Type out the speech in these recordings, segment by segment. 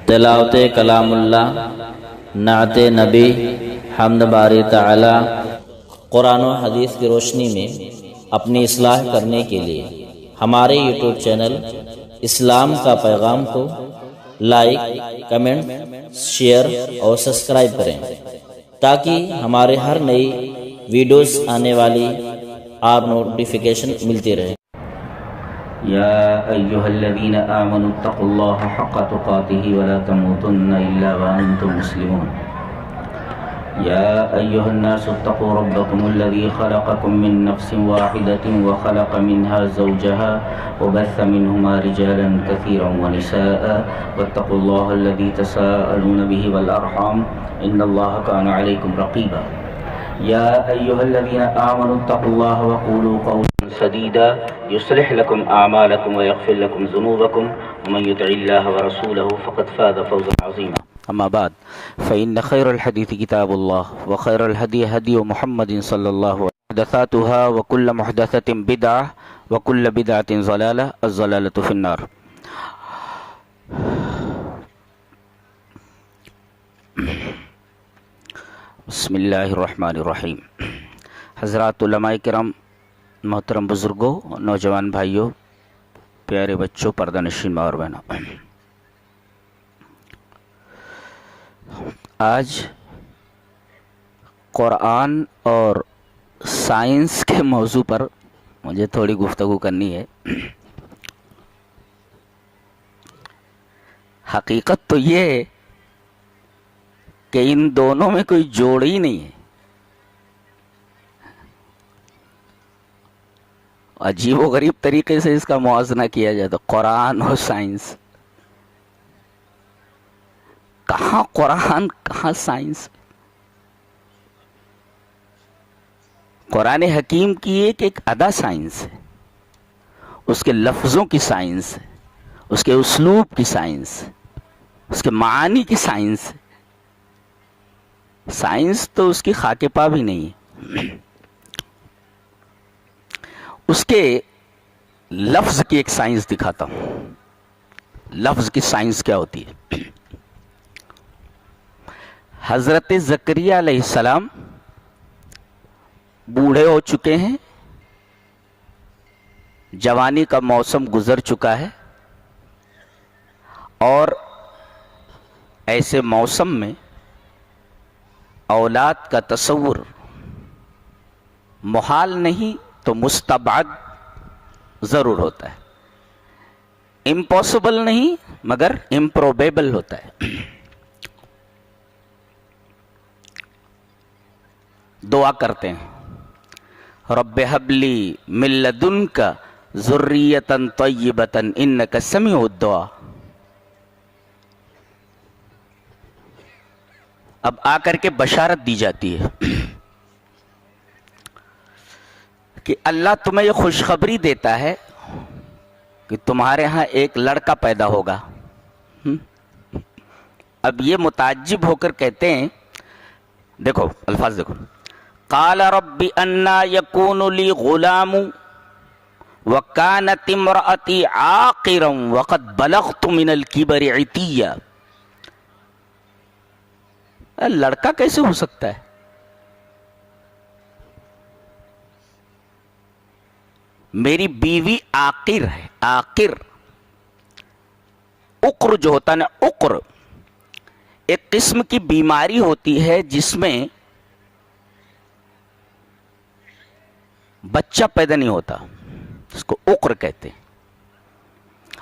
تلاوت کلام اللہ، نعت نبی، حمد باری تعالی، قرآن و حدیث کی روشنی میں اپنی اصلاح کرنے کے لیے ہمارے یوٹیوب چینل اسلام کا پیغام کو لائک، کمنٹ، شیئر اور سبسکرائب کریں تاکہ ہمارے ہر نئی ویڈیوز آنے والی آپ نوٹیفیکیشن ملتی رہے۔ يا أيها الذين آمنوا اتقوا الله حق تقاته ولا تموتن إلا وأنتم مسلمون. يا أيها الناس اتقوا ربكم الذي خلقكم من نفس واحدة وخلق منها زوجها وبث منهما رجالا كثيرا ونساء واتقوا الله الذي تساءلون به والأرحام إن الله كان عليكم رقيبا. يا أيها الذين آمنوا اتقوا الله وقولوا قولا سديدا يصلح لكم أعمالكم ويغفر لكم ذنوبكم ومن يطع الله ورسوله فقد فاز فوزا عظيما. أما بعد فإن خير الحديث كتاب الله وخير الهدي هدي محمد صلى الله عليه وسلم محدثاتها وكل محدثة بدعة وكل بدعة ضلالة الضلالة في النار. بسم اللہ الرحمن الرحیم. حضرات علماء کرام، محترم بزرگوں، نوجوان بھائیوں، پیارے بچوں، پردہ نشین ماں اور بہنوں، آج قرآن اور سائنس کے موضوع پر مجھے تھوڑی گفتگو کرنی ہے. حقیقت تو یہ ہے کہ ان دونوں میں کوئی جوڑ ہی نہیں ہے. عجیب و غریب طریقے سے اس کا موازنہ کیا جائے تو قرآن اور سائنس، کہاں قرآن کہاں سائنس. قرآن حکیم کی ایک ادا سائنس ہے، اس کے لفظوں کی سائنس ہے، اس کے اسلوب کی سائنس، اس کے معانی کی سائنس ہے. سائنس تو اس کی خاک پا بھی نہیں ہے. اس کے لفظ کی ایک سائنس دکھاتا ہوں. لفظ کی سائنس کیا ہوتی ہے؟ حضرت زکریا علیہ السلام بوڑھے ہو چکے ہیں، جوانی کا موسم گزر چکا ہے، اور ایسے موسم میں اولاد کا تصور محال نہیں تو مستبعد ضرور ہوتا ہے. امپاسبل نہیں مگر امپروبیبل ہوتا ہے. دعا کرتے ہیں، رب ہب لی من لدنک ذریۃ طیبۃ انک سمیع الدعاء. اب آ کر کے بشارت دی جاتی ہے کہ اللہ تمہیں یہ خوشخبری دیتا ہے کہ تمہارے ہاں ایک لڑکا پیدا ہوگا. اب یہ متعجب ہو کر کہتے ہیں، دیکھو الفاظ دیکھو، قال رب انا یکون لی غلام وکانت امرأتی عاقرا وقد بلغت من الکبر عتیا. لڑکا کیسے ہو سکتا ہے؟ میری بیوی عاقر ہے. عاقر، عقر جو ہوتا ہے نا، عقر ایک قسم کی بیماری ہوتی ہے جس میں بچہ پیدا نہیں ہوتا، اس کو عقر کہتے ہیں.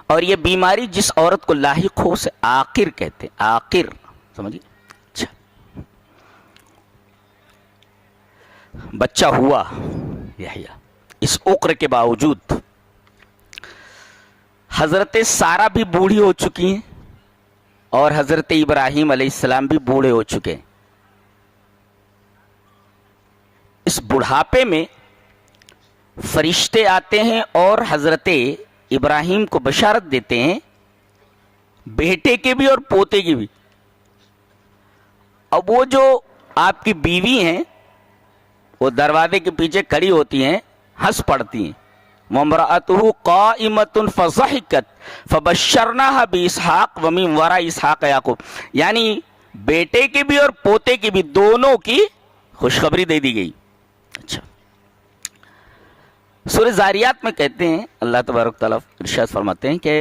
اور یہ بیماری جس عورت کو لاحق ہو اسے عاقر کہتے ہیں. عاقر، سمجھیے. اچھا، بچہ ہوا یحییٰ. اس عقر کے باوجود حضرت سارہ بھی بوڑھی ہو چکی ہیں اور حضرت ابراہیم علیہ السلام بھی بوڑھے ہو چکے ہیں. اس بڑھاپے میں فرشتے آتے ہیں اور حضرت ابراہیم کو بشارت دیتے ہیں، بیٹے کے بھی اور پوتے کی بھی. اب وہ جو آپ کی بیوی ہیں وہ دروازے کے پیچھے کھڑی ہوتی ہیں، ہنس پڑتی ہیں وامرأته قائمة فضحكت فبشرناها بإسحاق ومن وراء إسحاق یعقوب، یعنی بیٹے کی بھی اور پوتے کی بھی دونوں کی خوشخبری دے دی گئی. اچھا، سورہ زاریات میں کہتے ہیں اللہ تبارک تعالیٰ ارشاد فرماتے ہیں کہ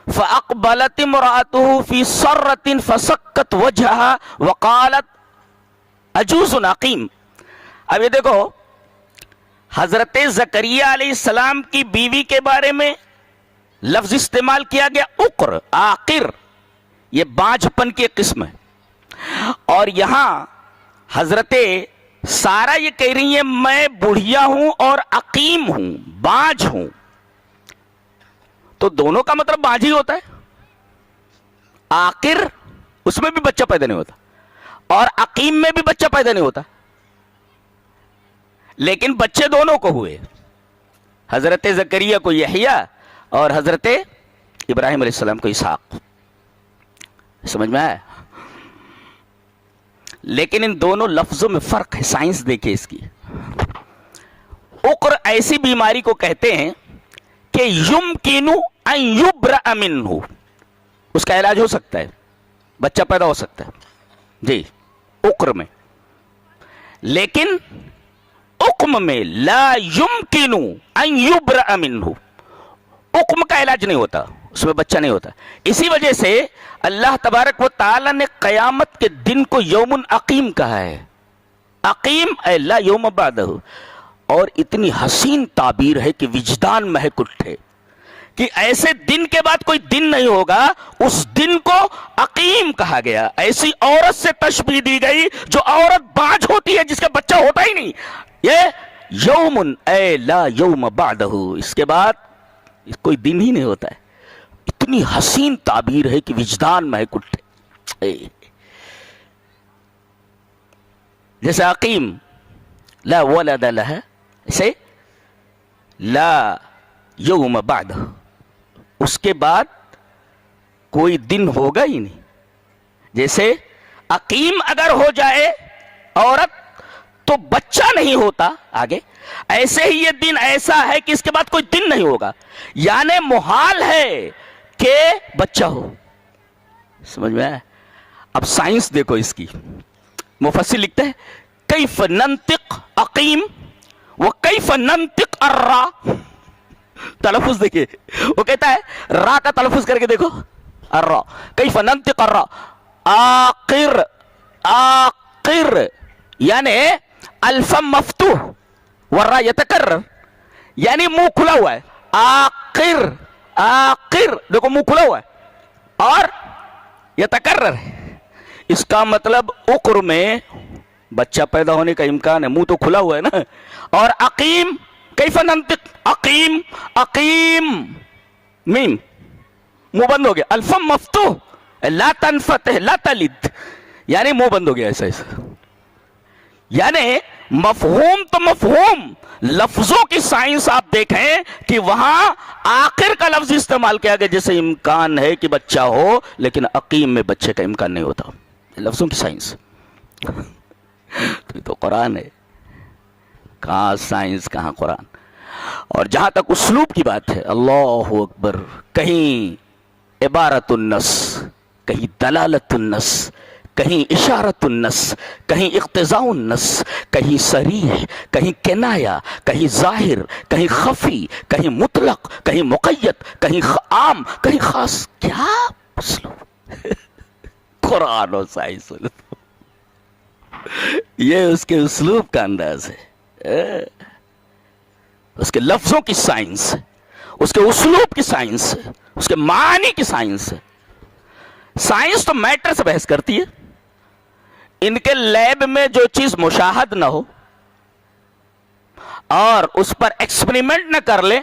فَأَقْبَلَتِ امْرَأَتُهُ فِي صَرَّةٍ فَسَكَّتْ وَجْهَهَا وَقَالَتْ عَجُوزٌ عَقِيمٌ. اب یہ دیکھو، حضرت زکریا علیہ السلام کی بیوی کے بارے میں لفظ استعمال کیا گیا عقر، عاقر، یہ بانجھ پن کی ایک قسم ہے. اور یہاں حضرت سارا یہ کہہ رہی ہیں میں بڑھیا ہوں اور عقیم ہوں، بانجھ ہوں. تو دونوں کا مطلب بانجھ ہی ہوتا ہے. عاقر اس میں بھی بچہ پیدا نہیں ہوتا اور عقیم میں بھی بچہ پیدا نہیں ہوتا، لیکن بچے دونوں کو ہوئے، حضرت زکریا کو یحییٰ اور حضرت ابراہیم علیہ السلام کو اسحاق. سمجھ میں آیا؟ لیکن ان دونوں لفظوں میں فرق ہے. سائنس دیکھے اس کی. عقر ایسی بیماری کو کہتے ہیں کہ یمکن ان یبرأ منہ، اس کا علاج ہو سکتا ہے، بچہ پیدا ہو سکتا ہے جی عقر میں. لیکن عقم میں لا یمکن ان یبرأ منہ، عقم کا علاج نہیں ہوتا، اس میں بچہ نہیں ہوتا. اسی وجہ سے اللہ تبارک و تعالی نے قیامت کے دن کو یوم عقیم کہا ہے. عقیم اے لا یوم بعدہ. اور اتنی حسین تعبیر ہے کہ وجدان مہک اٹھے کہ ایسے دن کے بعد کوئی دن نہیں ہوگا، اس دن کو عقیم کہا گیا. ایسی عورت سے تشبیہ دی گئی جو عورت بانجھ ہوتی ہے، جس کا بچہ ہوتا ہی نہیں. یہ یوم اے لا یوم بعدہ، اس کے بعد کوئی دن ہی نہیں ہوتا ہے. اتنی حسین تعبیر ہے کہ وجدان مہک اٹھے. جیسے عقیم لا ولد لها، اسے لا یوم بعد، اس کے بعد کوئی دن ہوگا ہی نہیں. جیسے عقیم اگر ہو جائے عورت تو بچہ نہیں ہوتا آگے، ایسے ہی یہ دن ایسا ہے کہ اس کے بعد کوئی دن نہیں ہوگا، یعنی محال ہے کہ بچہ ہو. سمجھ میں آیا؟ اب سائنس دیکھو اس کی. مفسر لکھتے ہیں کیف ننطق عقیم و کیف ننطق الرا. تلفظ دیکھئے، وہ کہتا ہے را کا تلفظ کر کے دیکھو، الرا. کیف ننطق الرا، عاقر، عاقر یعنی الفم مفتوح والرا یتکرر، یعنی منہ کھلا ہوا ہے. عاقر، عاقر دیکھو منہ کھلا ہوا ہے اور یتکرر ہے. اس کا مطلب عقر میں بچہ پیدا ہونے کا امکان ہے، منہ تو کھلا ہوا ہے نا. اور عقیم کیف ننطق عقیم، عقیم میم منہ بند ہو گیا. الفم مفتوح لا تنفتح لا تلد، یعنی منہ بند ہو گیا ایسا ایسا. یعنی مفہوم تو مفہوم، لفظوں کی سائنس آپ دیکھیں کہ وہاں آخر کا لفظ استعمال کیا گیا جیسے امکان ہے کہ بچہ ہو، لیکن عقیم میں بچے کا امکان نہیں ہوتا. لفظوں کی سائنس. تو قرآن ہے، کہاں سائنس کہاں قرآن. اور جہاں تک اسلوب کی بات ہے، اللہ اکبر، کہیں عبارت النص، کہیں دلالت النص، کہیں اشارت النص، کہیں اقتضاء النص، کہیں صریح، کہیں کنایا، کہیں ظاہر، کہیں خفی، کہیں مطلق، کہیں مقید، کہیں عام، کہیں خاص. کیا اسلوب! قرآن و سائنس، یہ اس کے اسلوب کا انداز ہے، اس کے لفظوں کی سائنس ہے، اس کے اسلوب کی سائنس ہے، اس کے معنی کی سائنس ہے. سائنس تو میٹر سے بحث کرتی ہے. ان کے لیب میں جو چیز مشاہد نہ ہو اور اس پر ایکسپریمنٹ نہ کر لے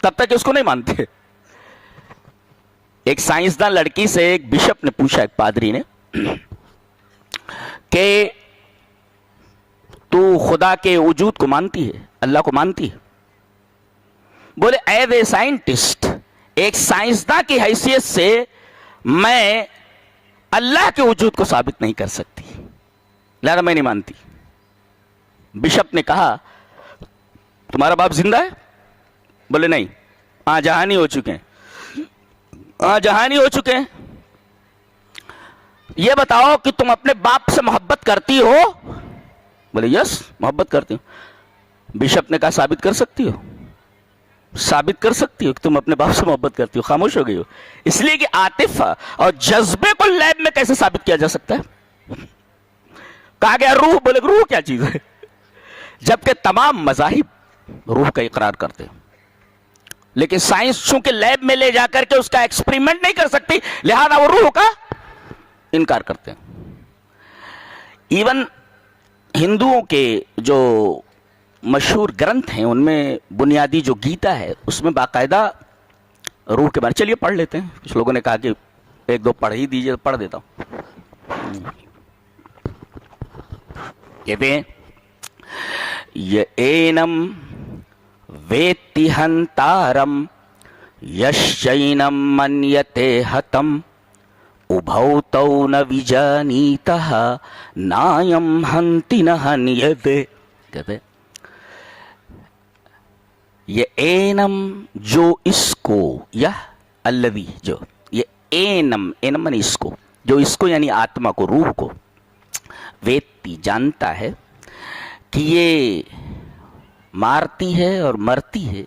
تب تک اس کو نہیں مانتے. ایک سائنسدان لڑکی سے ایک بشپ نے پوچھا، ایک پادری نے، کہ تو خدا کے وجود کو مانتی ہے، اللہ کو مانتی ہے؟ بولے ایز اے سائنٹسٹ، ایک سائنسدان کی حیثیت سے میں اللہ کے وجود کو ثابت نہیں کر سکتی، لہذا میں نہیں مانتی. بشپ نے کہا تمہارا باپ زندہ ہے؟ بولے نہیں، ہاں جہانی ہو چکے ہیں، ہاں جہانی ہو چکے ہیں. یہ بتاؤ کہ تم اپنے باپ سے محبت کرتی ہو؟ بولے یس محبت کرتی ہوں. بشپ نے کہا ثابت کر سکتی ہو؟ ثابت کر سکتی ہو کہ تم اپنے باپ سے محبت کرتی ہو؟ خاموش ہو گئی ہو. اس لیے کہ عاطفہ اور جذبے کو لیب میں کیسے ثابت کیا جا سکتا ہے؟ کہا گیا روح. بولے روح کیا چیز ہے؟ جبکہ تمام مذاہب روح کا اقرار کرتے ہیں، لیکن سائنس چونکہ لیب میں لے جا کر کے اس کا ایکسپریمنٹ نہیں کر سکتی، لہذا وہ روح کا انکار کرتے ہیں. ایون ہندوؤں کے جو مشہور گرنتھ ہیں ان میں بنیادی جو گیتا ہے اس میں باقاعدہ روح کے بارے. چلیے پڑھ لیتے ہیں. کچھ لوگوں نے کہا کہ ایک دو پڑھ ہی دیجیے، پڑھ دیتا ہوں. کہتے ہیں یینم ویتی ہنتارم یشچینم منیتے ہتم ابھو تو ن وجانیتہ نایم ہنتی نہ ہنیتے. کہتے یہ اینم جو اس کو، یہ الذی جو، یہ اینم، اینم یعنی اس کو، جو اس کو یعنی آتما کو، روح کو، ویتی جانتا ہے کہ یہ مارتی ہے اور مرتی ہے.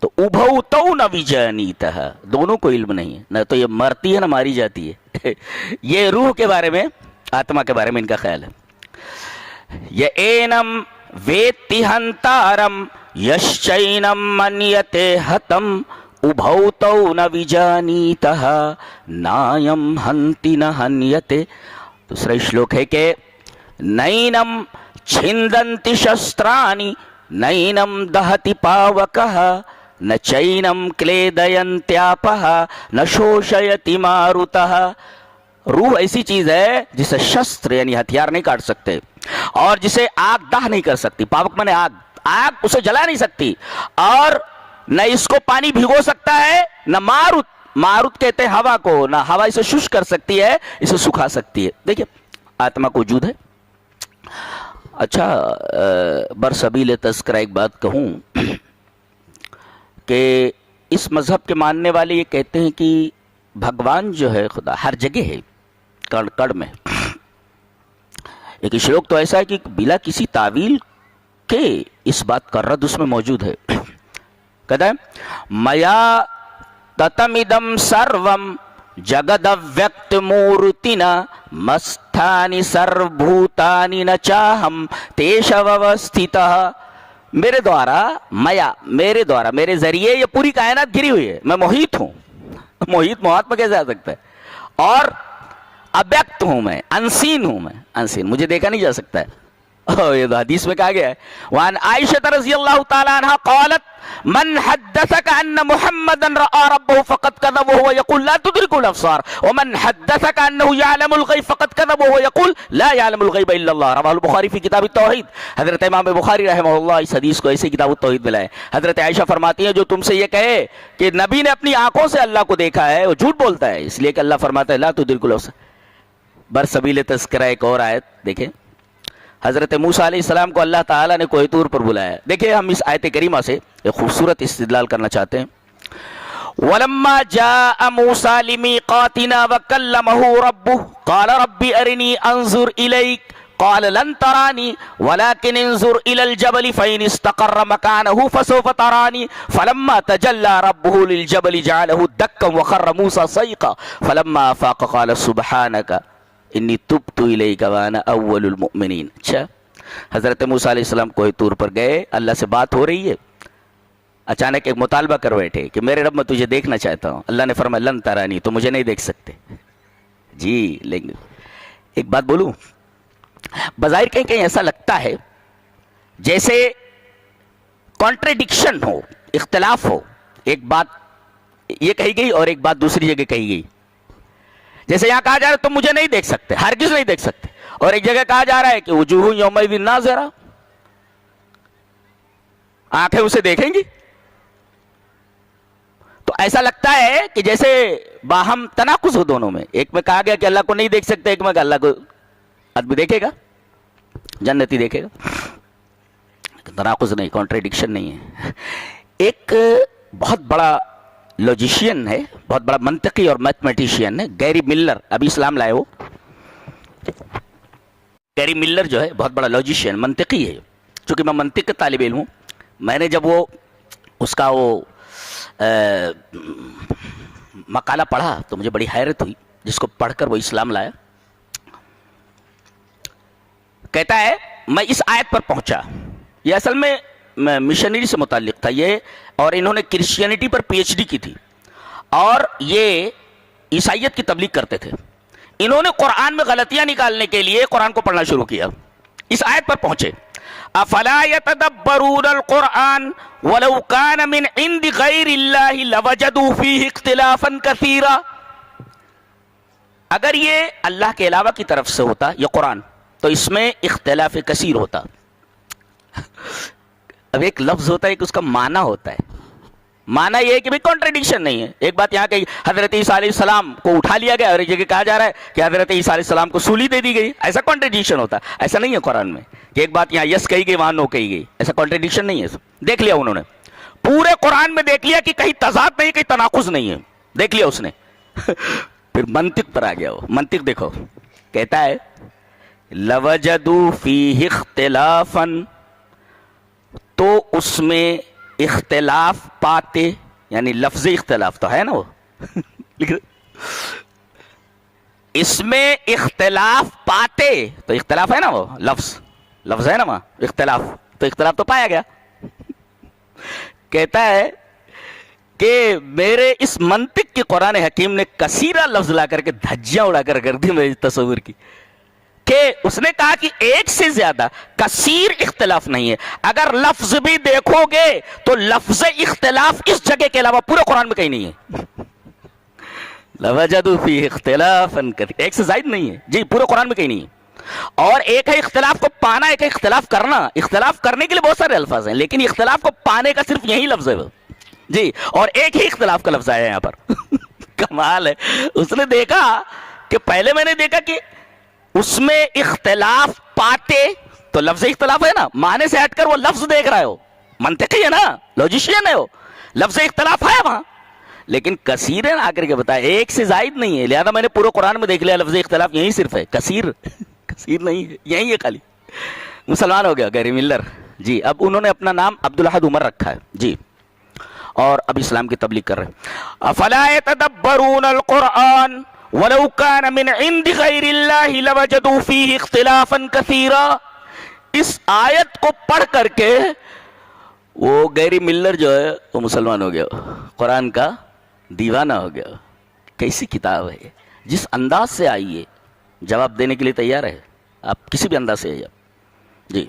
تو ابھو تو نہ وجانیتہ، دونوں کو علم نہیں ہے، نہ تو یہ مرتی ہے نہ ماری جاتی ہے. یہ روح کے بارے میں، آتما کے بارے میں ان کا خیال ہے. یہ اینم ویتی ہنتارم یشچینم منیتے ہتم ابھو تو نہ وجانیتہ نایم ہنتی نہ ہنیتے. دوسرا شلوک ہے کہ نینم چھندنتی شسترانی نینم دہتی پاوکہ نہ چینم کلیدینتیاپہ نہ شوشیتی ماروتہ. روح ایسی چیز ہے جسے شستر یعنی ہتھیار نہیں کاٹ سکتے، اور جسے آگ دہ نہیں کر سکتی. پاوک مانے آگ، آگ اسے جلا نہیں سکتی، اور نہ اس کو پانی بھگو سکتا ہے، نہ ماروت، ماروت کہتے ہیں ہوا کو، نہ ہوا اسے شش کر سکتی ہے، اسے سکھا سکتی ہے. دیکھیں آتما کو وجود ہے. اچھا برسبیل تذکرہ ایک بات کہوں کہ اس مذہب کے ماننے والے یہ کہتے ہیں کہ بھگوان جو ہے خدا ہر جگہ ہے، کڑ کڑ میں. ایک شلوک تو ایسا ہے کہ بلا کسی تعویل کے اس بات کا رد اس میں موجود ہے. کہتا ہے میا تتمدم سروم جگدویکت مورتینا مستھانی سربھوتانی نہ چاہم تیشووستھتہ. میرے دوارا میا، میرے دوارا، میرے ذریعے یہ پوری کائنات گھری ہوئی ہے. میں محیط ہوں. محیط محاط میں کیسے آ سکتا ہے؟ اور ابیکت ہوں میں، انسین ہوں میں، انسین، مجھے دیکھا نہیں جا سکتا ہے. یہ تو حدیث میں کہا گیا ہے. وعن عائشہ رضی اللہ تعالی عنہ قالت من حدثك ان محمدا راى ربه فقد كذب وهو يقول لا تدرك الابصار ومن حدثك انه يعلم الغيب فقد كذب وهو يقول لا يعلم الغيب الا الله. رواه البخاری فی کتاب التوحید. حضرت امام بخاری رحمہ اللہ اس حدیث کو ایسے کتاب التوحید میں لائے. حضرت عائشہ فرماتی ہیں جو تم سے یہ کہے کہ نبی نے اپنی آنکھوں سے اللہ کو دیکھا ہے وہ جھوٹ بولتا ہے، اس لیے کہ اللہ فرماتا ہے لا تدرک الابصار. برسبیل تذکرہ ایک اور آیت دیکھیں. حضرت موسیٰ علیہ السلام کو اللہ تعالیٰ نے کوہ طور پر بلایا. دیکھیں ہم اس آیت کریمہ سے ایک خوبصورت استدلال کرنا چاہتے ہیں. وَلَمَّا جَاءَ مُوسَىٰ لِمِيقَاتِنَا وَكَلَّمَهُ رَبُّهُ قَالَ رَبِّ أَرِنِي أَنظُرْ إِلَيْكَ قَالَ لَن تَرَانِي وَلَكِنْ انظُرْ إِلَى الْجَبَلِ فَإِنِ اسْتَقَرَّ مَكَانَهُ فَسَوْفَ تَرَانِي فَلَمَّا تَجَلَّىٰ رَبُّهُ لِلْجَبَلِ جَعَلَهُ دَكًّا وَخَرَّ مُوسَىٰ صَعِقًا فَلَمَّا أَفَاقَ قَالَ سُبْحَانَكَ إِنِّي تُبْتُ إِلَيْكَ وَأَنَا أَوَّلُ الْمُؤْمِنِينَ. اچھا حضرت موسیٰ علیہ السلام کوہ طور پر گئے، اللہ سے بات ہو رہی ہے. اچانک ایک مطالبہ کر بیٹھے کہ میرے رب میں تجھے دیکھنا چاہتا ہوں. اللہ نے فرمایا لن ترانی، تو مجھے نہیں دیکھ سکتے. جی لیکن ایک بات بولوں، بظاہر کہیں کہیں ایسا لگتا ہے جیسے کانٹریڈکشن ہو، اختلاف ہو. ایک بات یہ کہی گئی اور ایک بات دوسری جگہ کہی گئی. جیسے یہاں کہا جا رہا ہے تم مجھے نہیں دیکھ سکتے، ہرگز نہیں دیکھ سکتے، اور ایک جگہ کہا جا رہا ہے کہ وجوہ یومئذ ناظرہ، آنکھیں اسے دیکھیں گی. تو ایسا لگتا ہے کہ جیسے باہم تناقض ہو دونوں میں. ایک میں کہا گیا کہ اللہ کو نہیں دیکھ سکتے، ایک میں کہ اللہ کو آدمی دیکھے گا، جنتی دیکھے گا. تناقض نہیں، کانٹریڈکشن نہیں ہے. ایک بہت بڑا لوجیشین ہے, بہت بڑا منطقی اور میتھمیٹیشین ہے, گیری ملر, ابھی اسلام لائے وہ. گیری ملر جو ہے بہت بڑا لوجیشین, منطقی ہے. چونکہ میں منطق کا طالب علم ہوں, میں نے جب وہ اس کا وہ مقالہ پڑھا تو مجھے بڑی حیرت ہوئی, جس کو پڑھ کر وہ اسلام لایا. کہتا ہے میں اس آیت پر پہنچا, یہ اصل میں مشنری سے متعلق تھا یہ, اور انہوں نے کرسچینٹی پر پی ایچ ڈی کی تھی, اور یہ عیسائیت کی تبلیغ کرتے تھے. انہوں نے قرآن میں غلطیاں نکالنے کے لیے قرآن کو پڑھنا شروع کیا. اس آیت پر پہنچے, افلا يتدبرون القرآن ولو كان من عند غیر اللہ لوجدوا فیہ اختلافا کثیرا. اگر یہ اللہ کے علاوہ کی طرف سے ہوتا یہ قرآن تو اس میں اختلاف کثیر ہوتا. اب ایک لفظ ہوتا ہے کہ اس کا معنی ہوتا ہے. معنی یہ ہے کہ کانٹرڈکشن نہیں ہے. ایک بات یہاں کہی حضرت عیسیٰ علیہ السلام کو اٹھا لیا گیا, اور ایک جگہ کہا جا رہا ہے کہ حضرت عیسیٰ علیہ السلام کو سولی دے دی گئی. ایسا کانٹرڈکشن ہوتا ہے, ایسا نہیں ہے قرآن میں کہ ایک بات یہاں یس کہی گئی وہاں نو کہی گئی. ایسا کانٹرڈکشن نہیں ہے. دیکھ لیا انہوں نے پورے قرآن میں, دیکھ لیا کہ کہیں تضاد نہیں, کہیں تناقض نہیں ہے, دیکھ لیا اس نے. پھر منطق پر آ گیا وہ. منطق دیکھو, کہتا ہے لوجدوا فیہ اختلافا, تو اس میں اختلاف پاتے, یعنی لفظ اختلاف تو ہے نا وہ. اس میں اختلاف پاتے تو اختلاف ہے نا وہ, لفظ ہے نا وہاں, اختلاف تو اختلاف تو پایا گیا. کہتا ہے کہ میرے اس منطق کی قرآن حکیم نے کثیرہ لفظ لا کر کے دھجیاں اڑا کر دی میری تصور کی, کہ اس نے کہا کہ ایک سے زیادہ کثیر اختلاف نہیں ہے. اگر لفظ بھی دیکھو گے تو لفظ اختلاف اس جگہ کے علاوہ پورے قرآن میں کہیں نہیں ہے. لوجدوا فیہ اختلافا کثیرا, ایک سے زائد نہیں ہے جی, پورے قرآن میں کہیں نہیں ہے. اور ایک ہے اختلاف کو پانا, ایک ہے اختلاف کرنا. اختلاف کرنے کے لیے بہت سارے الفاظ ہیں, لیکن اختلاف کو پانے کا صرف یہی لفظ ہے جی, اور ایک ہی اختلاف کا لفظ آیا ہے یہاں پر. کمال ہے. اس نے دیکھا کہ پہلے میں نے دیکھا کہ اس میں اختلاف پاتے تو لفظ اختلاف ہے نا, معنی سے ہٹ کر وہ لفظ دیکھ رہا ہے, وہ منطقی ہے نا, لوجیشین ہے وہ, لفظ اختلاف ہے وہاں. لیکن کثیر ہے نا, آ کر کے بتایا ایک سے زائد نہیں ہے. لہذا میں نے پورے قرآن میں دیکھ لیا لفظ اختلاف یہی صرف ہے, کثیر نہیں ہے, یہی ہے خالی. مسلمان ہو گیا گیری ملر جی. اب انہوں نے اپنا نام عبدالاحد عمر رکھا ہے جی, اور اب اسلام کی تبلیغ کر رہے ہیں. افلا يتدبرون القرآن ولو كان من عند غیر اللہ لوجدوا فیہ اختلافا کثیرا. اس آیت کو پڑھ کر کے وہ گیری ملر جو ہے وہ مسلمان ہو گیا, قرآن کا دیوانہ ہو گیا. کیسی کتاب ہے, جس انداز سے آئیے جواب دینے کے لیے تیار ہے آپ, کسی بھی انداز سے آئیے جی.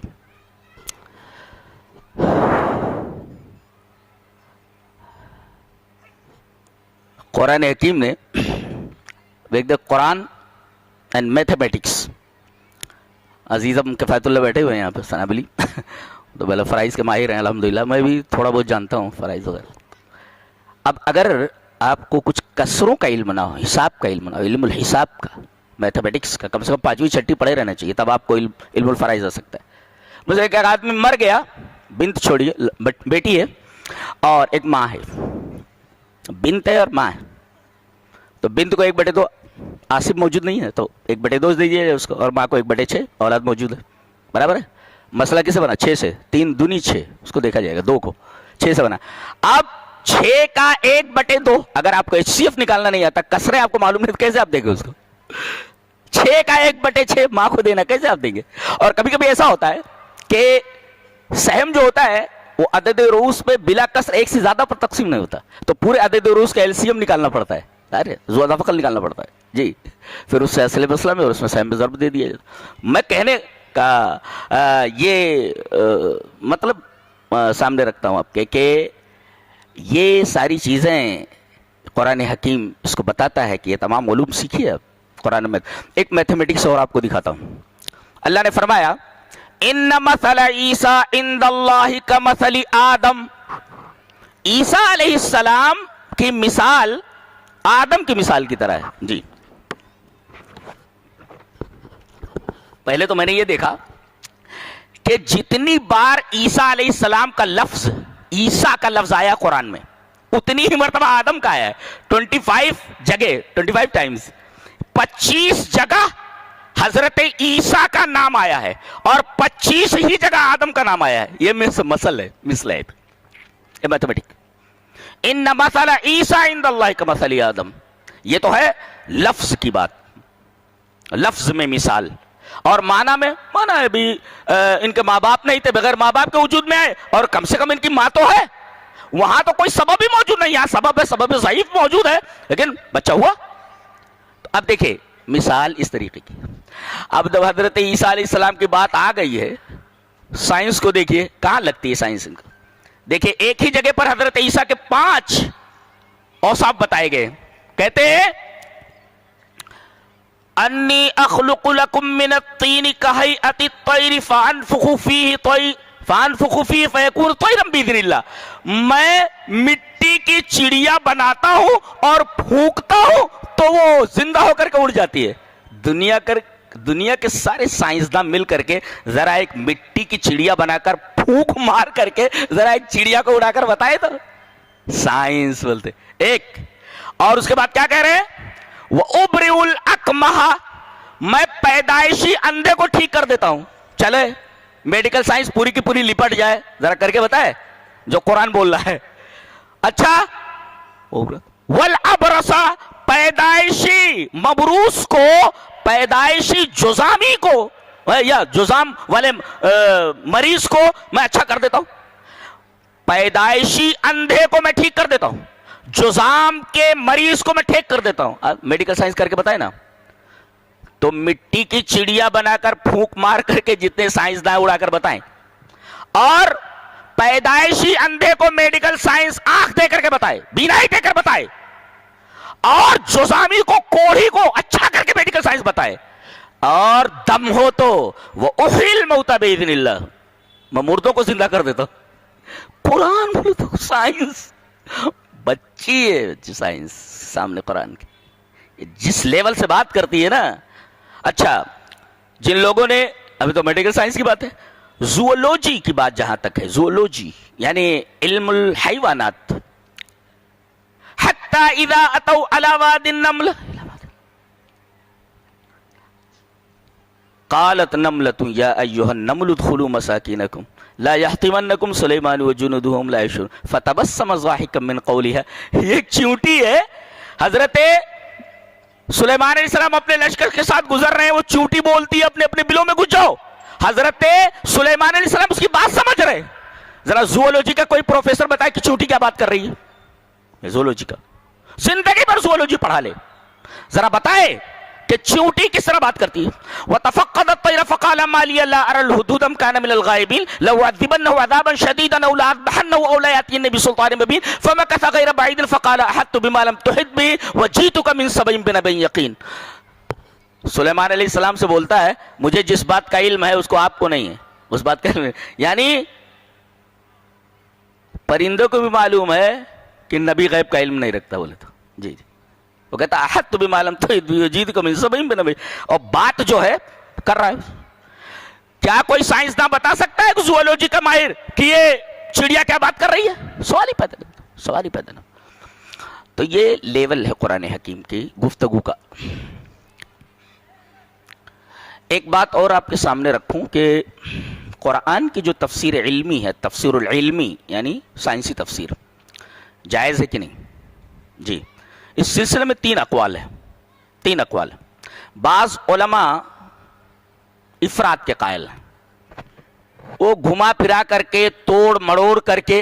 قرآن حکیم نے قرآن اینڈ میتھمیٹکس, عزیزم کفایت اللہ بیٹھے ہوئے ہیں یہاں پہ, سنابلی تو پہلے فرائض کے ماہر ہیں الحمدللہ, میں بھی تھوڑا بہت جانتا ہوں فرائض وغیرہ. اب اگر آپ کو کچھ کسروں کا علم نہ ہو, حساب کا علم نہ ہو, علم الحساب کا, میتھمیٹکس کا, کم سے کم 5ویں 6ٹھی پڑھے رہنا چاہیے, تب آپ کو علم الفرائض آ سکتا ہے. مجھے ایک آدمی مر گیا, بنت چھوڑیے, بیٹی ہے اور ایک ماں ہے, بنت ہے اور ماں ہے. تو بنت کو 1/2 آصف موجود نہیں ہے تو 1/2 دیجیے اس کو, اور ماں کو 1/6 اولاد موجود ہے, برابر ہے. مسئلہ کسے بنا, 6 سے, 3 دونی 6, اس کو دیکھا جائے گا, 2 کو 6 سے بنا. اب 6 کا 1/2, اگر آپ کو HCF نکالنا نہیں آتا, کسرے آپ کو معلوم نہیں, کیسے آپ دیں گے اس کو؟ 6 کا 1/6 ماں کو دینا کیسے آپ دیں گے؟ اور کبھی کبھی ایسا ہوتا ہے کہ سہم جو ہوتا ہے وہ عدد رؤوس پہ بلا کسر ایک سے زیادہ پر تقسیم نہیں ہوتا, تو پورے عدد رؤوس کا LCM نکالنا پڑتا ہے, زیادہ فقل نکالنا پڑتا ہے جی. پھر اس سے اصل مسئلہ میں اور اس میں سہم پہ ضرب دے دیا جاتا. میں کہنے کا یہ مطلب سامنے رکھتا ہوں آپ کے کہ یہ ساری چیزیں قرآن حکیم اس کو بتاتا ہے کہ یہ تمام علوم سیکھیے آپ قرآن میں. ایک میتھمیٹکس اور آپ کو دکھاتا ہوں. اللہ نے فرمایا ان مثل عیسیٰ عند اللہ کمثل آدم, عیسیٰ علیہ السلام کی مثال آدم کی مثال کی طرح ہے جی. پہلے تو میں نے یہ دیکھا کہ جتنی بار عیسیٰ علیہ السلام کا لفظ عیسیٰ کا لفظ آیا قرآن میں، اتنی ہی مرتبہ آدم کا ہے، 25 جگہ، 25 ٹائمز، 25 جگہ حضرت عیسیٰ کا نام آیا ہے اور 25 ہی جگہ آدم کا نام آیا ہے. یہ مسل ہے، مثل ہے، یہ میتھمیٹک. ان مثل عیسیٰ عند اللہ کمثل آدم، یہ تو ہے لفظ کی بات، لفظ میں مثال. اور معنی میں، معنی ہے بھی ان کے ماں باپ نہیں تھے، بغیر ماں باپ کے وجود میں آئے، اور کم سے کم ان کی ماں تو ہے. وہاں تو کوئی سبب ہی موجود نہیں، یہاں سبب ہے، سبب ضعیف موجود ہے، لیکن بچہ ہوا. اب دیکھیں مثال اس طریقے کی. اب جب حضرت عیسیٰ علیہ السلام کی بات آ گئی ہے، سائنس کو دیکھیے کہاں لگتی ہے سائنس ان کو. دیکھیں ایک ہی جگہ پر حضرت عیسیٰ کے 5 اوصاف بتائے گئے. کہتے ہیں انی اخلق لکم من الطین کہیئۃ الطیر فانفخ فیہ فیکون طیرا باذن اللہ. میں مٹی کی چڑیا بناتا ہوں اور پھونکتا ہوں تو وہ زندہ ہو کر کے اڑ جاتی ہے. دنیا کے سارے سائنسداں مل کر کے ذرا ایک مٹی کی چڑیا بنا کر پھونک مار کر کے ذرا ایک چڑیا کو اڑا کر بتائے تو سائنس بولتے ایک. اور اس کے بعد کیا کہہ رہے ہیں؟ وَأُبْرِئُ الْأَكْمَحَ، میں پیدائشی اندھے کو ٹھیک کر دیتا ہوں. چلے میڈیکل سائنس پوری کی پوری لپٹ جائے، ذرا کر کے بتائے جو قرآن بول رہا ہے. اچھا وَالْأَبْرَصَ، پیدائشی مبروس کو، پیدائشی جزامی کو یا جزام والے مریض کو میں اچھا کر دیتا ہوں. پیدائشی اندھے کو میں ٹھیک کر دیتا ہوں، جزام کے مریض کو میں ٹھیک کر دیتا ہوں. میڈیکل سائنس کر کے بتائے نا. تو مٹی کی چڑیا بنا کر پھونک مار کر کے جتنے سائنسداں اڑا کر بتائیں، اور پیدائشی اندھے کو میڈیکل سائنس آنکھ دے کر کے بتائے، بینائی دے کر بتائے، اور جزامی کو، کوڑھی کو اچھا کر کے میڈیکل سائنس بتائے. اور دم ہو تو وہ احیی الموتى باذن اللہ، میں مردوں کو زندہ کر دیتا. قرآن بولے تو سائنس بچی ہے، سائنس سامنے قرآن کی جس لیول سے بات کرتی ہے نا. اچھا جن لوگوں نے، ابھی تو میڈیکل سائنس کی بات ہے، زوولوجی کی بات جہاں تک ہے، زوولوجی یعنی علم الحیوانات، حتی اذا اتوا علی واد النمل قالت نملۃ یا ایھا النمل ادخلوا مساکینکم لا یحطمنکم سلیمان وجنودہ لا یشعرون فتبسم ضاحکا من قولها. یہ ایک چیونٹی ہے. حضرت سلیمان علیہ السلام اپنے لشکر کے ساتھ گزر رہے ہیں، وہ چیونٹی بولتی ہے اپنے اپنے بلوں میں گھس جاؤ. حضرت سلیمان علیہ السلام اس کی بات سمجھ رہے. ذرا زوولوجی کا کوئی پروفیسر بتائے کہ چیونٹی کیا بات کر رہی ہے. زوولوجی کا زندگی بھر زوولوجی پڑھا لے، ذرا بتائے کہ چیونٹی کس طرح بات کرتی ہے. وَتَفَقَّدَ الطَّيْرَ فَقَالَ مَا لِيَ لَا أَرَى الْهُدْهُدَ أَمْ كَانَ مِنَ الْغَائِبِينَ لَأُعَذِّبَنَّهُ عَذَابًا شَدِيدًا أَوْ لَأَذْبَحَنَّهُ أَوْ لَيَأْتِيَنِّي بِسُلْطَانٍ مُبِينٍ فَمَكَثَ غَيْرَ بَعِيدٍ فَقَالَ أَحَطتُ بِمَا لَمْ تُحِطْ بِهِ وَجِئْتُكَ مِنْ سَبَإٍ بِنَبَإٍ يَقِينٍ. سلیمان علیہ السلام سے بولتا ہے مجھے جس بات کا علم ہے اس کو آپ کو نہیں ہے، اس بات کا علم ہے. یعنی پرندوں کو بھی معلوم ہے کہ نبی غیب کا علم نہیں رکھتا. بولے تو جی جی، وہ کہتا احط بما لم تحط به وجئتک من سبأ بنبأ، اور بات جو ہے کر رہا ہے. کیا کوئی سائنسداں بتا سکتا ہے کہ زوولوجی کا ماہر کہ یہ چڑیا کیا بات کر رہی ہے؟ سوال ہی پیدا نہیں، سوال ہی پیدا نہیں. تو یہ لیول ہے قرآن حکیم کی گفتگو کا. ایک بات اور آپ کے سامنے رکھوں کہ قرآن کی جو تفسیر علمی ہے، تفسیر العلمی یعنی سائنسی تفسیر، جائز ہے کہ نہیں؟ جی، اس سلسلے میں 3 اقوال ہیں. 3 اقوال ہیں. بعض علماء افراد کے قائل ہیں، وہ گھما پھرا کر کے، توڑ مڑوڑ کر کے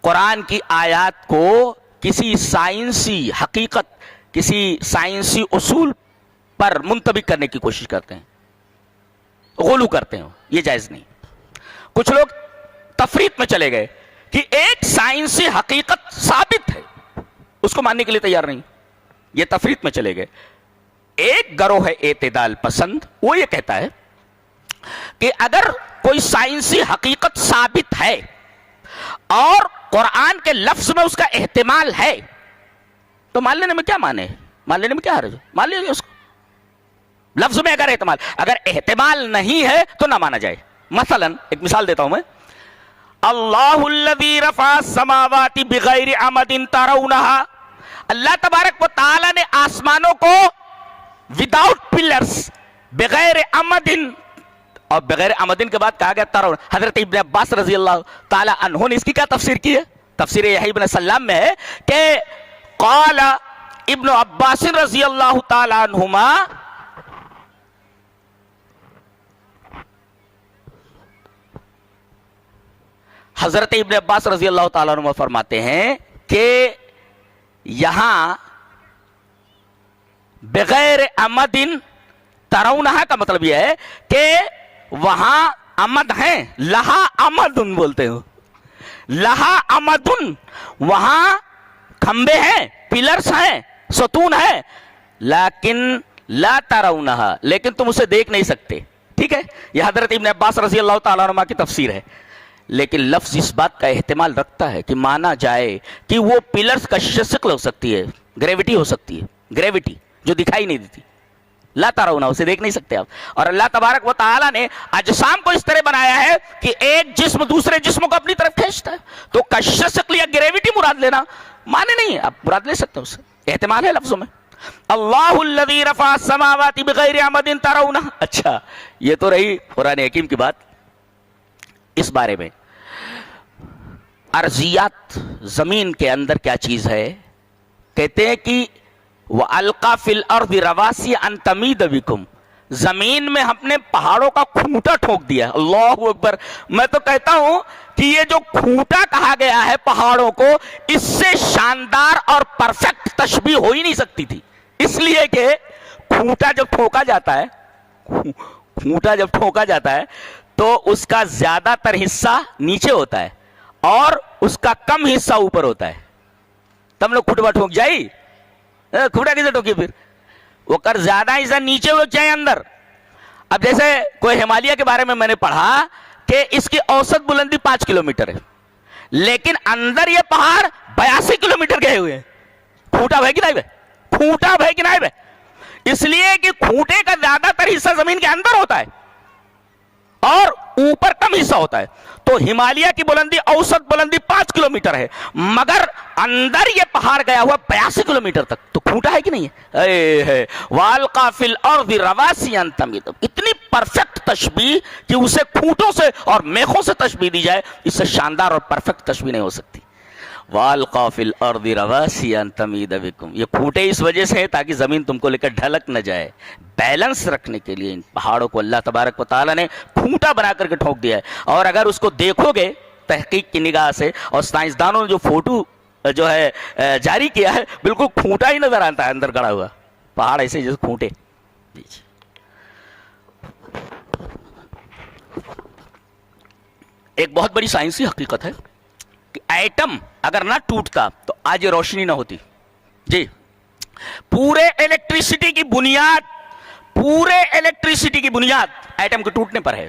قرآن کی آیات کو کسی سائنسی حقیقت، کسی سائنسی اصول پر منطبق کرنے کی کوشش کرتے ہیں، غلو کرتے ہیں. یہ جائز نہیں. کچھ لوگ تفریط میں چلے گئے کہ ایک سائنسی حقیقت ثابت ہے، اس کو ماننے کے لیے تیار نہیں. یہ تفریط میں چلے گئے. ایک گروہ ہے اعتدال پسند، وہ یہ کہتا ہے کہ اگر کوئی سائنسی حقیقت ثابت ہے اور قرآن کے لفظ میں اس کا احتمال ہے تو مان لینے میں کیا مانے، مان لینے میں کیا حرج ہے، مان لیجیے اس کو. لفظ میں اگر احتمال نہیں ہے تو نہ مانا جائے. مثلا ایک مثال دیتا ہوں میں اللہ الذی رفع السماوات بغیر عمد ترونہا، اللہ تبارک و تعالی نے آسمانوں کو وداؤٹ پلرز، بغیر عمد، اور بغیر عمدن کے بعد کہا گیا ترون۔ حضرت ابن عباس رضی اللہ تعالی عنہ نے اس کی کیا تفسیر کی ہے؟ تفسیر یحییٰ ابن سلام میں ہے کہ قال ابن عباس رضی اللہ تعالی عنہما، حضرت ابن عباس رضی اللہ تعالی عنہ فرماتے ہیں کہ یہاں بغیر عمدن ترونہا کا مطلب یہ ہے کہ وہاں عمد ہیں، لہا عمدن بولتے ہو، لہا عمدن، وہاں کھمبے ہیں، پلرز ہیں، ستون ہیں، لیکن لا ترونہا، لیکن تم اسے دیکھ نہیں سکتے۔ ٹھیک ہے، یہ حضرت ابن عباس رضی اللہ تعالیٰ عنہ کی تفسیر ہے، لیکن لفظ اس بات کا احتمال رکھتا ہے کہ مانا جائے کہ وہ پلرز کا شکل ہو سکتی ہے، گریوٹی ہو سکتی ہے، گریوٹی جو دکھائی نہیں دیتی، لا ترونہ، اسے دیکھ نہیں سکتے آپ۔ اور اللہ تبارک و تعالیٰ نے اجسام کو اس طرح بنایا ہے کہ ایک جسم دوسرے جسم کو اپنی طرف کھینچتا ہے، تو کش شکل یا گریوٹی مراد لینا مانے نہیں ہے، آپ مراد لے سکتے ہیں، اس سے احتمال ہے لفظوں میں۔ اللہ الذی رفع السماوات بغیر عمد ترونہ، اچھا یہ تو رہی قرآن حکیم کی بات۔ اس بارے میں ارضیات، زمین کے اندر کیا چیز ہے، کہتے ہیں کہ وَأَلْقَى فِي الْأَرْضِ رَوَاسِيَ أَن تَمِيدَ بِكُمْ، زمین میں ہم نے پہاڑوں کا کھوٹا ٹھوک دیا۔ اللہ اکبر، میں تو کہتا ہوں کہ یہ جو کھوٹا کہا گیا ہے پہاڑوں کو، اس سے شاندار اور پرفیکٹ تشبیہ ہو ہی نہیں سکتی تھی، اس لیے کہ کھوٹا جب ٹھوکا جاتا ہے، کھوٹا جب ٹھوکا جاتا ہے تو اس کا زیادہ تر حصہ نیچے ہوتا ہے اور اس کا کم حصہ اوپر ہوتا ہے، تم لوگ کھوٹا ٹھوک جائی، کھوٹا کیسے ٹھوکی پھر، وہ کر زیادہ حصہ نیچے ہو جائے اندر۔ اب جیسے کوئی ہمالیہ کے بارے میں نے پڑھا کہ اس کی اوسط بلندی 5 کلومیٹر ہے، لیکن اندر یہ پہاڑ 82 کلومیٹر گئے ہوئے ہیں۔ کھوٹا ہے کہ نہیں ہے؟ کھوٹا ہے کہ نہیں ہے؟ اس لیے کہ کھوٹے کا زیادہ تر حصہ زمین کے اندر ہوتا ہے اور اوپر کم حصہ ہوتا ہے، تو ہمالیہ کی بلندی اوسط بلندی 5 کلومیٹر ہے، مگر اندر یہ پہاڑ گیا ہوا 82 کلومیٹر تک، تو کھوٹا ہے کہ نہیں ہے؟ وَأَلْقَى فِي الْأَرْضِ رَوَاسِيَ أَن تَمِيدَ، اتنی پرفیکٹ تشبیہ کہ اسے کھوٹوں سے اور میخوں سے تشبیہ دی جائے، اس سے شاندار اور پرفیکٹ تشبیہ نہیں ہو سکتی۔ وَأَلْقَى فِي الْأَرْضِ رَوَاسِيَ أَن تَمِيدَ بِكُمْ، یہ کھوٹے اس وجہ سے ہیں تاکہ زمین تم کو لے کر ڈھلک نہ جائے، بیلنس رکھنے کے لیے ان پہاڑوں کو اللہ تبارک و تعالیٰ نے کھوٹا بنا کر کے ٹھوک دیا ہے۔ اور اگر اس کو دیکھو گے تحقیق کی نگاہ سے، اور سائنسدانوں نے جو فوٹو جو ہے جاری کیا ہے، بالکل کھوٹا ہی نظر آتا ہے اندر گڑا ہوا پہاڑ، ایسے جیسے کھوٹے۔ ایک بہت بڑی سائنسی حقیقت ہے کہ ایٹم اگر نہ ٹوٹتا تو آج یہ روشنی نہ ہوتی۔ جی، پورے الیکٹریسٹی کی بنیاد، پورے الیکٹریسٹی کی بنیاد ایٹم کے ٹوٹنے پر ہے،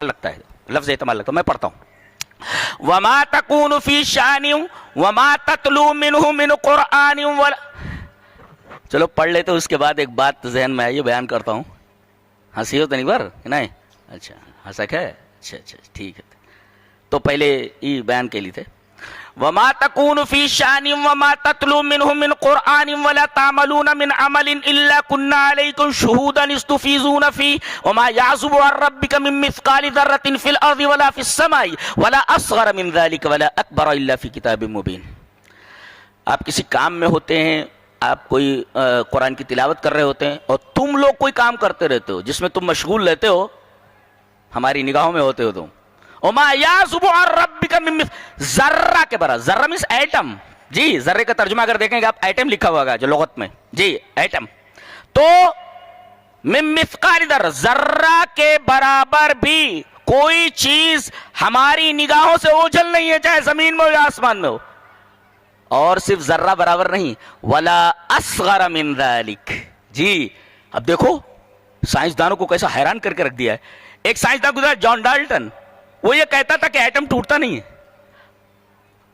لگتا ہے لفظ احتمال لگتا ہے، میں پڑھتا ہوں۔ وَمَا تَكُونُ فِي شَأْنٍ وَمَا تَتْلُو مِنْهُ مِنْ قُرْآنٍ، چلو پڑھ لیتے، اس کے بعد ایک بات ذہن میں آئی، بیان کرتا ہوں۔ ہنسی ہو تو نہیں بار نہیں؟ اچھا ہنسک ہے، اچھا اچھا ٹھیک ہے، تو پہلے یہ بیان کے لیے تھے۔ وَمَا تَكُونُ فِي شَأْنٍ وَمَا تَتْلُو مِنْهُ مِنْ قُرْآنٍ وَلَا تَعْمَلُونَ مِنْ عَمَلٍ إِلَّا كُنَّا عَلَيْكُمْ شُهُودًا إِذْ تُفِيضُونَ فِيهِ وَمَا يَعْزُبُ عَن رَّبِّكَ مِن مِّثْقَالِ ذَرَّةٍ فِي الْأَرْضِ وَلَا فِي السَّمَاءِ وَلَا أَصْغَرَ مِن ذَلِكَ وَلَا أَكْبَرَ إِلَّا فِي كِتَابٍ مُّبِينٍ۔ آپ کسی کام میں ہوتے ہیں، آپ کوئی قرآن کی تلاوت کر رہے ہوتے ہیں، اور تم لوگ کوئی کام کرتے رہتے ہو جس میں تم مشغول رہتے ہو، ہماری نگاہوں میں ہوتے ہو تم، وَمَا يَعْزُبُ عَن رَّبِّكَ مِن ذرہ کے برابر، ذرہ مینس ایٹم، جی ذرے کا ترجمہ اگر دیکھیں گے آپ، ایٹم لکھا ہوا ہوگا جو لغت میں، جی ایٹم، تو من مثقال ذرہ، ذرہ کے برابر بھی کوئی چیز ہماری نگاہوں سے اوجھل نہیں ہے، چاہے زمین میں ہو یا آسمان میں ہو۔ اور صرف ذرہ برابر نہیں، ولا اصغر من ذلک، جی اب دیکھو سائنسدانوں کو کیسا حیران کر کے رکھ دیا ہے۔ ایک سائنسدان گزرا جان ڈالٹن، وہ یہ کہتا تھا کہ ایٹم ٹوٹتا نہیں ہے۔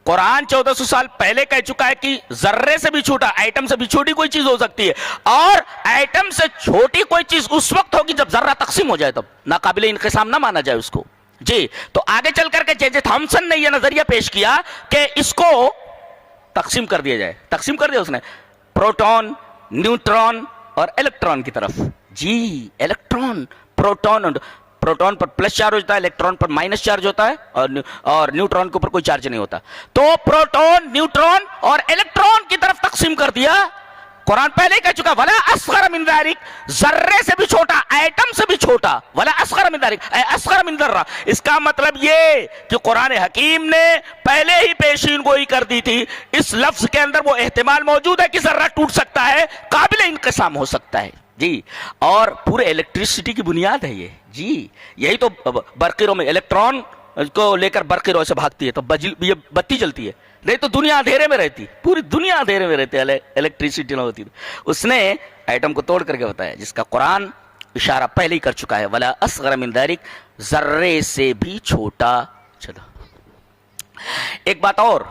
قرآن 1400 سال پہلے کہہ چکا ہے کہ ذرے سے بھی چھوٹا، ایٹم سے بھی چھوٹی کوئی چیز ہو سکتی ہے، اور ایٹم سے چھوٹی کوئی چیز اس وقت ہوگی جب ذرہ تقسیم ہو جائے، تب ناقابل انقسام نہ مانا جائے اس کو، جی تو آگے چل کر کے جے جے تھامسن نے یہ نظریہ پیش کیا کہ اس کو تقسیم کر دیا جائے. تقسیم کر دیا اس نے پروٹون، نیوٹرون اور الیکٹران کی طرف. جی الیکٹران، پروٹون پر پلس چارج ہوتا ہے، الیکٹران پر مائنس چارج ہوتا ہے اور نیوٹران کے اوپر کوئی چارج نہیں ہوتا. تو پروٹون، نیوٹرون اور الیکٹران کی طرف تقسیم کر دیا. قرآن پہلے ہی کہہ چکا ولا اصغر من ذلک، ذرے سے بھی چھوٹا، ایٹم سے بھی چھوٹا. ولا اصغر من ذلک اے اصغر من ذرہ. اس کا مطلب یہ کہ قرآن حکیم نے پہلے ہی پیشین گوئی کر دی تھی. اس لفظ کے اندر وہ احتمال موجود ہے کہ ذرہ ٹوٹ سکتا ہے، قابل انقسام ہو سکتا ہے. جی اور پورے الیکٹریسٹی کی بنیاد ہے یہ. جی یہی تو برقی میں الیکٹران کو لے کر برقی رو سے بھاگتی ہے تو یہ بتی جلتی ہے، نہیں تو دنیا اندھیرے میں رہتی، پوری دنیا اندھیرے میں رہتی ہے، الیکٹریسٹی نہ ہوتی. اس نے ایٹم کو توڑ کر کے بتایا جس کا قرآن اشارہ پہلے ہی کر چکا ہے ولا اصغر من ذلک، ذرے سے بھی چھوٹا. چلو ایک بات اور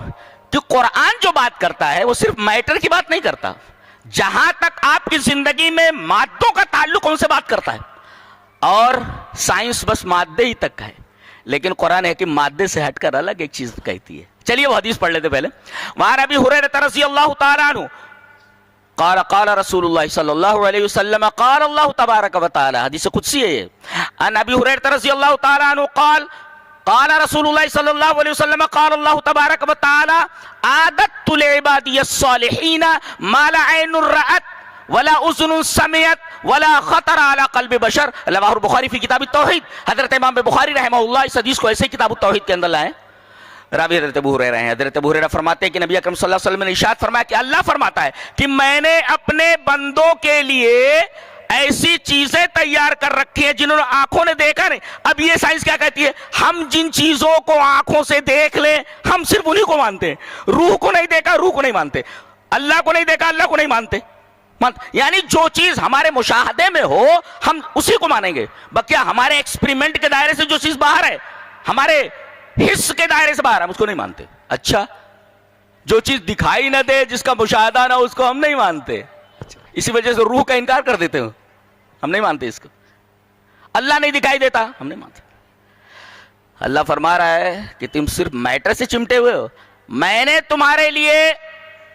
کہ قرآن جو بات کرتا ہے وہ صرف میٹر کی بات نہیں کرتا. جہاں تک آپ کی زندگی میں مادوں کا تعلق ان سے بات کرتا ہے، اور سائنس بس مادے ہی تک ہے، لیکن قرآن ہے کہ مادے سے ہٹ کر الگ ایک چیز کہتی ہے. چلیے وہ حدیث پڑھ لیتے پہلے. وعن ابی ہریرہ رضی اللہ تعالی عنہ قال قال رسول اللہ صلی اللہ علیہ وسلم قال اللہ تبارک و تعالی، حدیث قدسی ہے یہ. عن ابی ہریرہ رضی اللہ تعالی عنہ قال قال رسول اللہ صلی اللہ علیہ وسلم قال اللہ تبارک و تعالی اعددت لعبادی الصالحین ما لا عین رأت ولا اذن سمعت ولا خطر على قلب بشر. رواه البخاری فی کتاب التوحید. حضرت امام بخاری رحمہ اللہ اس حدیث کو ایسے کتاب التوحید کے اندر لائے. راوی حضرت ابو ہریرہ ہیں. حضرت ابو ہریرہ فرماتے ہیں کہ نبی اکرم صلی اللہ علیہ وسلم نے ارشاد فرمایا کہ اللہ فرماتا ہے کہ میں نے اپنے بندوں کے لیے ایسی چیزیں تیار کر رکھی ہیں جنہوں نے آنکھوں نے دیکھا نہیں. اب یہ سائنس کیا کہتی ہے؟ ہم جن چیزوں کو آنکھوں سے دیکھ لیں ہم صرف انہی کو مانتے ہیں. روح کو نہیں دیکھا، روح کو نہیں مانتے. اللہ کو نہیں دیکھا، اللہ کو نہیں مانتے. یعنی جو چیز ہمارے مشاہدے میں ہو ہم اسی کو مانیں گے. بکیا ہمارے ایکسپریمنٹ کے دائرے سے جو چیز باہر ہے، ہمارے حس کے دائرے سے باہر، ہم اس کو نہیں مانتے. اچھا جو چیز دکھائی نہ دے، جس کا مشاہدہ نہ، اس کو ہم نہیں مانتے. اسی وجہ سے روح کا انکار کر دیتے ہو، ہم نہیں مانتے اس کو. اللہ نہیں دکھائی دیتا، ہم نہیں مانتے. اللہ فرما رہا ہے کہ تم صرف میٹر سے چمٹے ہوئے ہو. میں نے تمہارے لیے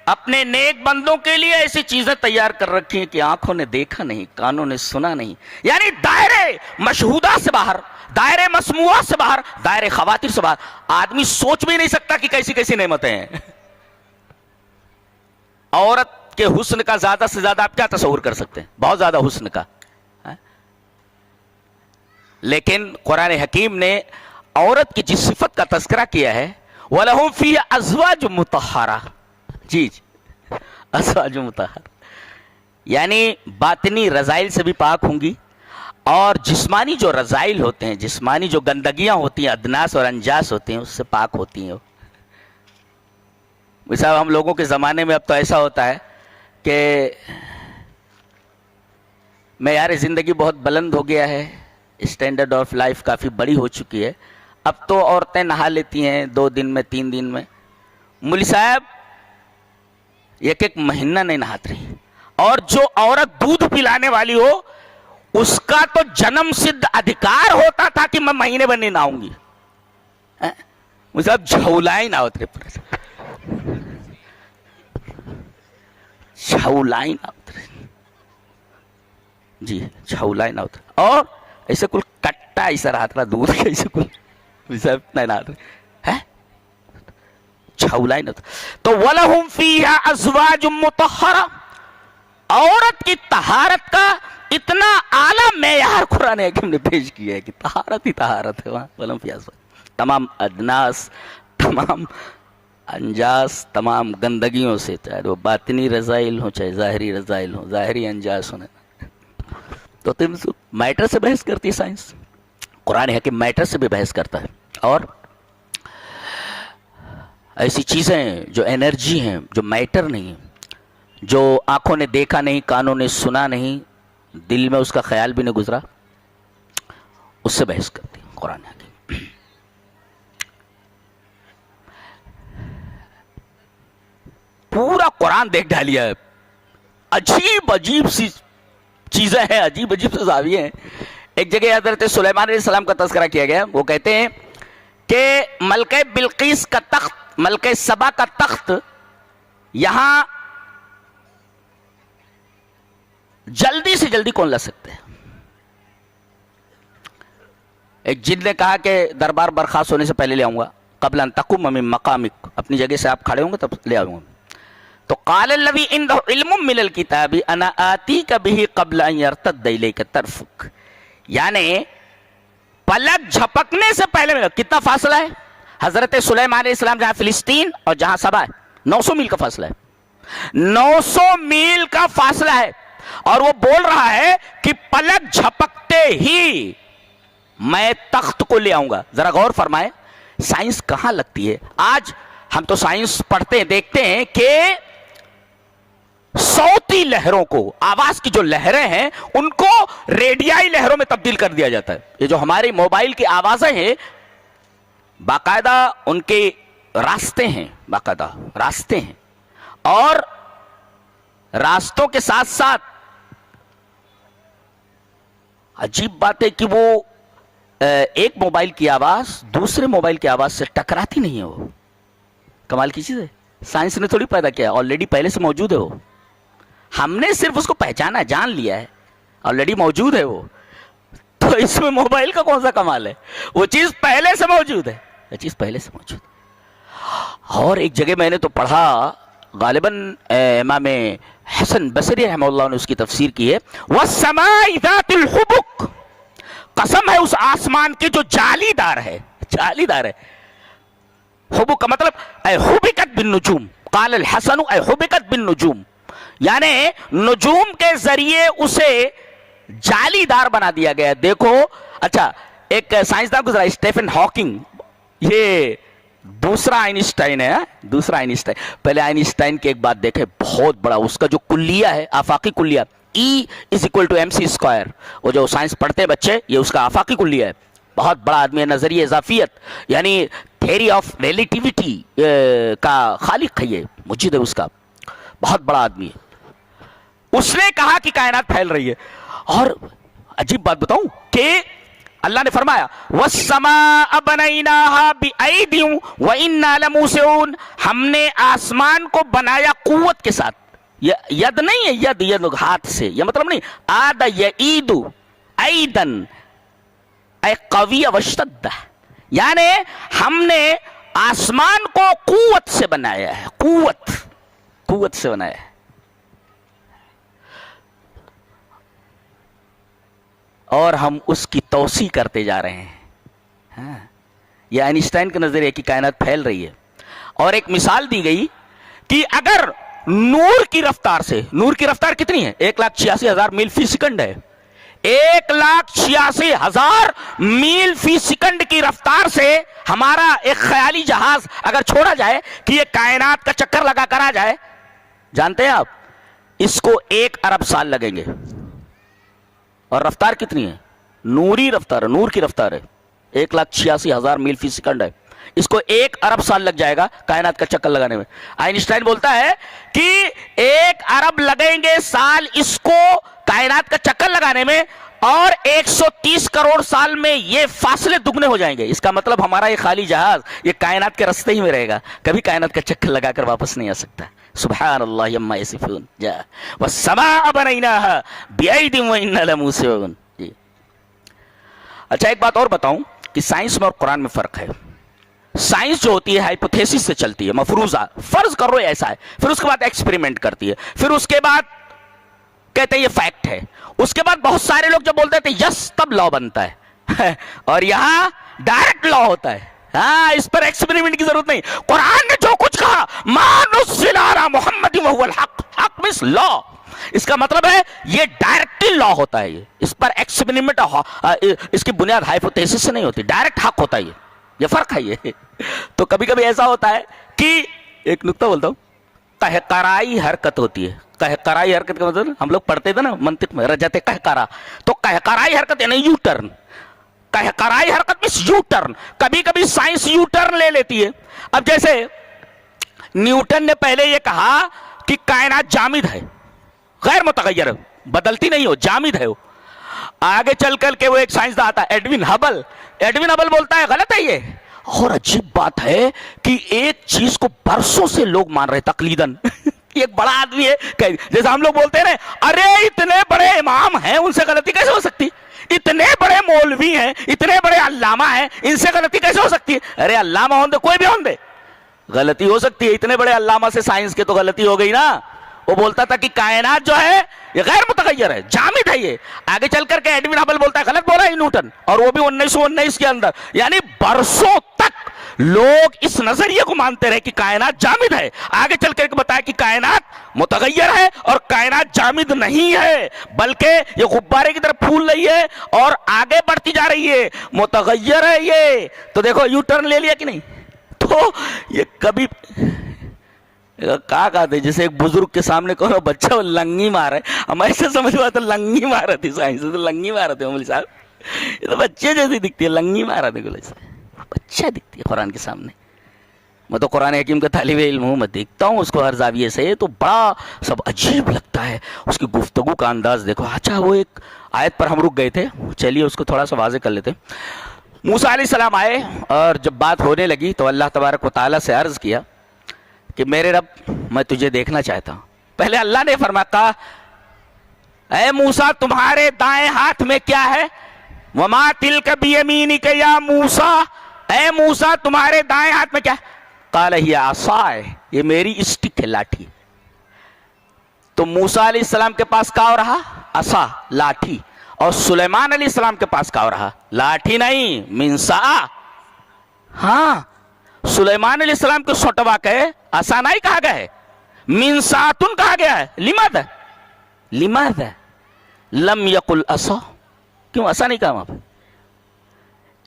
اپنے نیک بندوں کے لیے ایسی چیزیں تیار کر رکھی ہیں کہ آنکھوں نے دیکھا نہیں، کانوں نے سنا نہیں. یعنی دائرے مشہودہ سے باہر، دائرے مسموعات سے باہر، دائرے خواتر سے باہر آدمی سوچ بھی نہیں سکتا کہ کیسی کیسی نعمتیں ہیں. عورت کے حسن کا زیادہ سے زیادہ آپ کیا تصور کر سکتے ہیں؟ بہت زیادہ حسن کا. لیکن قرآن حکیم نے عورت کی جس صفت کا تذکرہ کیا ہے وَلَهُمْ فِيهَا أَزْوَاجٌ مُطَهَّرَةٌ. جی ازواج مطہر، یعنی باطنی رذائل سے بھی پاک ہوں گی، اور جسمانی جو رذائل ہوتے ہیں، جسمانی جو گندگیاں ہوتی ہیں، ادناس اور انجاس ہوتے ہیں، اس سے پاک ہوتی ہیں. صاحب ہم لوگوں کے زمانے میں اب تو ایسا ہوتا ہے کہ معیار زندگی بہت بلند ہو گیا ہے، اسٹینڈرڈ آف لائف کافی بڑی ہو چکی ہے. اب تو عورتیں نہا لیتی ہیں 2 دن میں، 3 دن میں. مولوی صاحب ایک مہینہ نہیں نہات رہی. اور جو عورت دودھ پلانے والی ہو اس کا تو جنم سدھ ادھیکار ہوتا تھا کہ میں مہینے بھر نہیں نہاؤں گی. مجھے اب جھولائیں نہ اترے، جھولائیں نہ اترے. جی جھولائیں نہ اترے. اور ایسے کل کٹا ایسا رہا تھا دودھ کے، ایسے کل نہیں نہات رہے ہے. چھولا ہی نہ. تو وَلَهُمْ فِيهَا أَزْوَاجٌ مُطَهَّرَةٌ، عورت کی طہارت کا اتنا اعلیٰ معیار قرآن حکیم نے پیش کیا ہے کہ طہارت ہی طہارت ہے. وہاں وَلَهُمْ فِيهَا أَزْوَاجٌ، تمام ادناس، تمام انجاس، تمام گندگیوں سے، چاہے وہ باطنی رذائل ہوں چاہے ظاہری رذائل ہوں، ظاہری انجاس ہونے. تو تم میٹر سے بحث کرتی ہے سائنس. قرآن حکیم میٹر سے بھی بحث کرتا ہے. اور ایسی چیزیں جو انرجی ہیں، جو میٹر نہیں ہیں، جو آنکھوں نے دیکھا نہیں، کانوں نے سنا نہیں، دل میں اس کا خیال بھی نہیں گزرا، اس سے بحث کرتی ہے قرآن حکیم. پورا قرآن دیکھ ڈالیا ہے. عجیب عجیب سی چیزیں ہیں، عجیب عجیب سے زاویے ہیں. ایک جگہ حضرت سلیمان علیہ السلام کا تذکرہ کیا گیا. وہ کہتے ہیں کہ ملکہ بلقیس کا تخت، ملکہ سبا کا تخت یہاں جلدی سے جلدی کون لا سکتے ہیں؟ ایک جن نے کہا کہ دربار برخاست ہونے سے پہلے لے آؤں گا، قبل ان تقوم من مقامک، اپنی جگہ سے آپ کھڑے ہوں گے تب لے آؤں گا. تو قال الذی عنده علم من الکتاب انا آتیک به قبل ان یرتد الیک طرفک، یعنی پلک جھپکنے سے پہلے ملے. کتنا فاصلہ ہے حضرت سلیمان علیہ السلام جہاں فلسطین اور جہاں سبا ہے؟ 900 میل کا فاصلہ ہے، 900 میل کا فاصلہ ہے. اور وہ بول رہا ہے کہ پلک جھپکتے ہی میں تخت کو لے آؤں گا. ذرا غور فرمائیں سائنس کہاں لگتی ہے. آج ہم تو سائنس پڑھتے ہیں، دیکھتے ہیں کہ صوتی لہروں کو، آواز کی جو لہریں ہیں ان کو ریڈیائی لہروں میں تبدیل کر دیا جاتا ہے. یہ جو ہماری موبائل کی آوازیں ہیں باقاعدہ ان کے راستے ہیں، باقاعدہ راستے ہیں، اور راستوں کے ساتھ ساتھ عجیب بات ہے کہ وہ ایک موبائل کی آواز دوسرے موبائل کی آواز سے ٹکراتی نہیں ہے. وہ کمال کی چیز ہے، سائنس نے تھوڑی پیدا کیا، آلریڈی پہلے سے موجود ہے. وہ ہم نے صرف اس کو پہچانا، جان لیا ہے، آلریڈی موجود ہے وہ. تو اس میں موبائل کا کون سا کمال ہے؟ وہ چیز پہلے سے موجود ہے، وہ چیز پہلے سے موجود ہے. اور ایک جگہ میں نے تو پڑھا، غالباً امام حسن بصری رحمہ اللہ نے اس کی تفسیر کی ہے، وَالسَّمَاءِ ذَاتِ الْحُبُكِ، قسم ہے اس آسمان کی جو جالی دار ہے، جالی دار ہے. حبک کا مطلب اے حبکت بالنجوم، قال الحسن اے حبکت بالنجوم، یعنی نجوم کے ذریعے اسے جالی دار بنا دیا گیا. دیکھو اچھا ایک سائنسدان گزرا اسٹیفن ہاکنگ، یہ دوسرا آئنسٹائن ہے، دوسرا آئنسٹائن. پہلے آئنسٹائن کی ایک بات دیکھیں، بہت بڑا اس کا جو کلیہ ہے، آفاقی کلیہ، E=mc². وہ جو سائنس پڑھتے ہیں بچے، یہ اس کا آفاقی کلیہ ہے. بہت بڑا آدمی ہے، نظریہ اضافیت یعنی تھیوری آف ریلیٹیوٹی کا خالق ہے، یہ مجید ہے اس کا، بہت بڑا آدمی ہے. اس نے کہا کہ کائنات پھیل رہی ہے. اور عجیب بات بتاؤں کہ اللہ نے فرمایا وَالسَّمَاءَ بَنَيْنَاهَا بِأَيْدٍ وَإِنَّا لَمُوسِعُونَ، ہم نے آسمان کو بنایا قوت کے ساتھ. ید نہیں ہے، ید ہاتھ سے، یہ مطلب نہیں. آد یعید ایدن اے قوی وشدہ، یعنی ہم نے آسمان کو قوت سے بنایا ہے، قوت سے بنایا ہے. اور ہم اس کی توسیع کرتے جا رہے ہیں. یہ آئنسٹائن کا نظریہ ہے کہ کائنات پھیل رہی ہے. اور ایک مثال دی گئی کہ اگر نور کی رفتار سے، نور کی رفتار کتنی ہے؟ 1,86,000 میل فی سیکنڈ ہے. 1,86,000 میل فی سیکنڈ کی رفتار سے ہمارا ایک خیالی جہاز اگر چھوڑا جائے کہ یہ کائنات کا چکر لگا کر آ جائے، جانتے ہیں آپ اس کو 1 ارب سال لگیں گے. اور رفتار کتنی ہے؟ نوری رفتار ہے، نور کی رفتار ہے، 1,86,000 میل فی سیکنڈ ہے. اس کو 1 ارب سال لگ جائے گا کائنات کا چکر لگانے میں. آئنسٹائن بولتا ہے کہ 1 ارب لگیں گے سال اس کو کائنات کا چکر لگانے میں، اور 130 کروڑ سال میں یہ فاصلے دگنے ہو جائیں گے. اس کا مطلب ہمارا یہ خالی جہاز یہ کائنات کے رستے ہی میں رہے گا، کبھی کائنات کا چکر لگا کر واپس نہیں آ سکتا. سبحان اللہ عما یصفون. والسماء بنیناها بأید وإنا لموسعون. جی اچھا ایک بات اور بتاؤں کہ سائنس میں اور قرآن میں فرق ہے. سائنس جو ہوتی ہے ہائپوتھیسس سے چلتی ہے، مفروضہ، فرض کرو ایسا ہے، پھر اس کے بعد ایکسپیریمنٹ کرتی ہے، پھر اس کے بعد کہتے ہیں یہ فیکٹ ہے. اس کے بعد بہت سارے لوگ جب بولتے ہیں یس تب لا بنتا ہے. اور یہاں ڈائریکٹ لا ہوتا ہے. ہاں اس پر ایکسپیریمنٹ کی ضرورت نہیں. قرآن نے جو کچھ کہا ما نزل علی محمد وهو الحق، حق means لا، اس کا مطلب ہے یہ ڈائریکٹلی لا ہوتا ہے. اس پر ایکسپیریمنٹ اس کی بنیاد ہائپوتھیسس سے نہیں ہوتی، ڈائریکٹ حق ہوتا ہے. یہ فرق ہے. یہ تو کبھی کبھی ایسا ہوتا ہے کہ ایک نکتہ بولتا ہوں، قہقرائی حرکت ہوتی ہے. قہقرائی حرکت کا مطلب ہم لوگ پڑھتے تھے نا منطق میں، رجت قہقرا، تو قہقرائی حرکت یعنی یو ٹرن. قہقرائی حرکت میں یو ٹرن. کبھی کبھی سائنس یو ٹرن لے لیتی ہے. اب جیسے نیوٹن نے پہلے یہ کہا کہ کائنات جامد ہے، غیر متغیر، بدلتی نہیں ہو، جامد ہے وہ. آگے چل کر کے وہ ایک سائنسداں آتا ہے ایڈون ہبل بولتا ہے غلط ہے یہ. اور عجیب بات ہے کہ ایک چیز کو برسوں سے لوگ مان رہے تقلیداً. ایک بڑا آدمی ہے جیسے ہم لوگ بولتے ہیں نا ارے اتنے بڑے امام ہیں ان سے غلطی کیسے ہو سکتی, اتنے بڑے مولوی ہیں اتنے بڑے علامہ ہیں ان سے غلطی کیسے ہو سکتی ہے. ارے علامہ ہوں دے کوئی بھی ہوں دے غلطی ہو سکتی ہے, اتنے بڑے علامہ سے سائنس کے تو غلطی ہو گئی نا. وہ بولتا تھا کہ کائنات جو ہے یہ غیر متغیر ہے, جامد ہے یہ. آگے چل کر کے ایڈون ہبل بولتا ہے غلط بولا ہے نیوٹن, اور وہ بھی 1919 کے اندر. یعنی برسوں تک لوگ اس نظریے کو مانتے رہے کہ کائنات جامد ہے. آگے چل کر کے بتایا کہ کائنات متغیر ہے اور کائنات جامد نہیں ہے بلکہ یہ غبارے کی طرف پھول رہی ہے اور آگے بڑھتی جا رہی ہے, متغیر ہے یہ. تو دیکھو یو ٹرن لے لیا کہ نہیں. تو یہ کبھی کہتے جیسے ایک بزرگ کے سامنے کہو بچہ وہ لنگی مارا ہے, ہم ایسے سمجھ پاتے لنگی مارا تھی سائنس تو لنگی مارا تھے مولوی صاحب, یہ تو بچے جیسی دکھتی ہے, لنگی مارا تھے گلے سے بچہ دکھتی ہے قرآن کے سامنے. میں تو قرآن حکیم کا طالب علم ہوں, میں دیکھتا ہوں اس کو ہر زاویے سے تو بڑا سب عجیب لگتا ہے. اس کی گفتگو کا انداز دیکھو. اچھا وہ ایک آیت پر ہم رک گئے تھے, چلیے اس کو تھوڑا سا واضح کر لیتے. موسیٰ علیہ السلام آئے اور جب بات ہونے لگی تو اللہ تبارک و تعالیٰ سے عرض کیا کہ میرے رب میں تجھے دیکھنا چاہتا ہوں. پہلے اللہ نے فرمایا اے موسیٰ تمہارے دائیں ہاتھ میں کیا ہے, وما تلک بیمینک یا موسیٰ, اے موسیٰ تمہارے دائیں ہاتھ میں کیا ہے, قال ہی عصائے, یہ میری اسٹک ہے, لاٹھی. تو موسیٰ علیہ السلام کے پاس کیا رہا, عصا لاٹھی, اور سلیمان علیہ السلام کے پاس کیا رہا, لاٹھی نہیں منصا. ہاں سلیمان علیہ السلام کو سوٹوا کے عصا نہیں کہا گیا ہے, منصاتن کہا گیا ہے. لماذا لم یقل عصا, کیوں عصا نہیں کہا وہاں پہ؟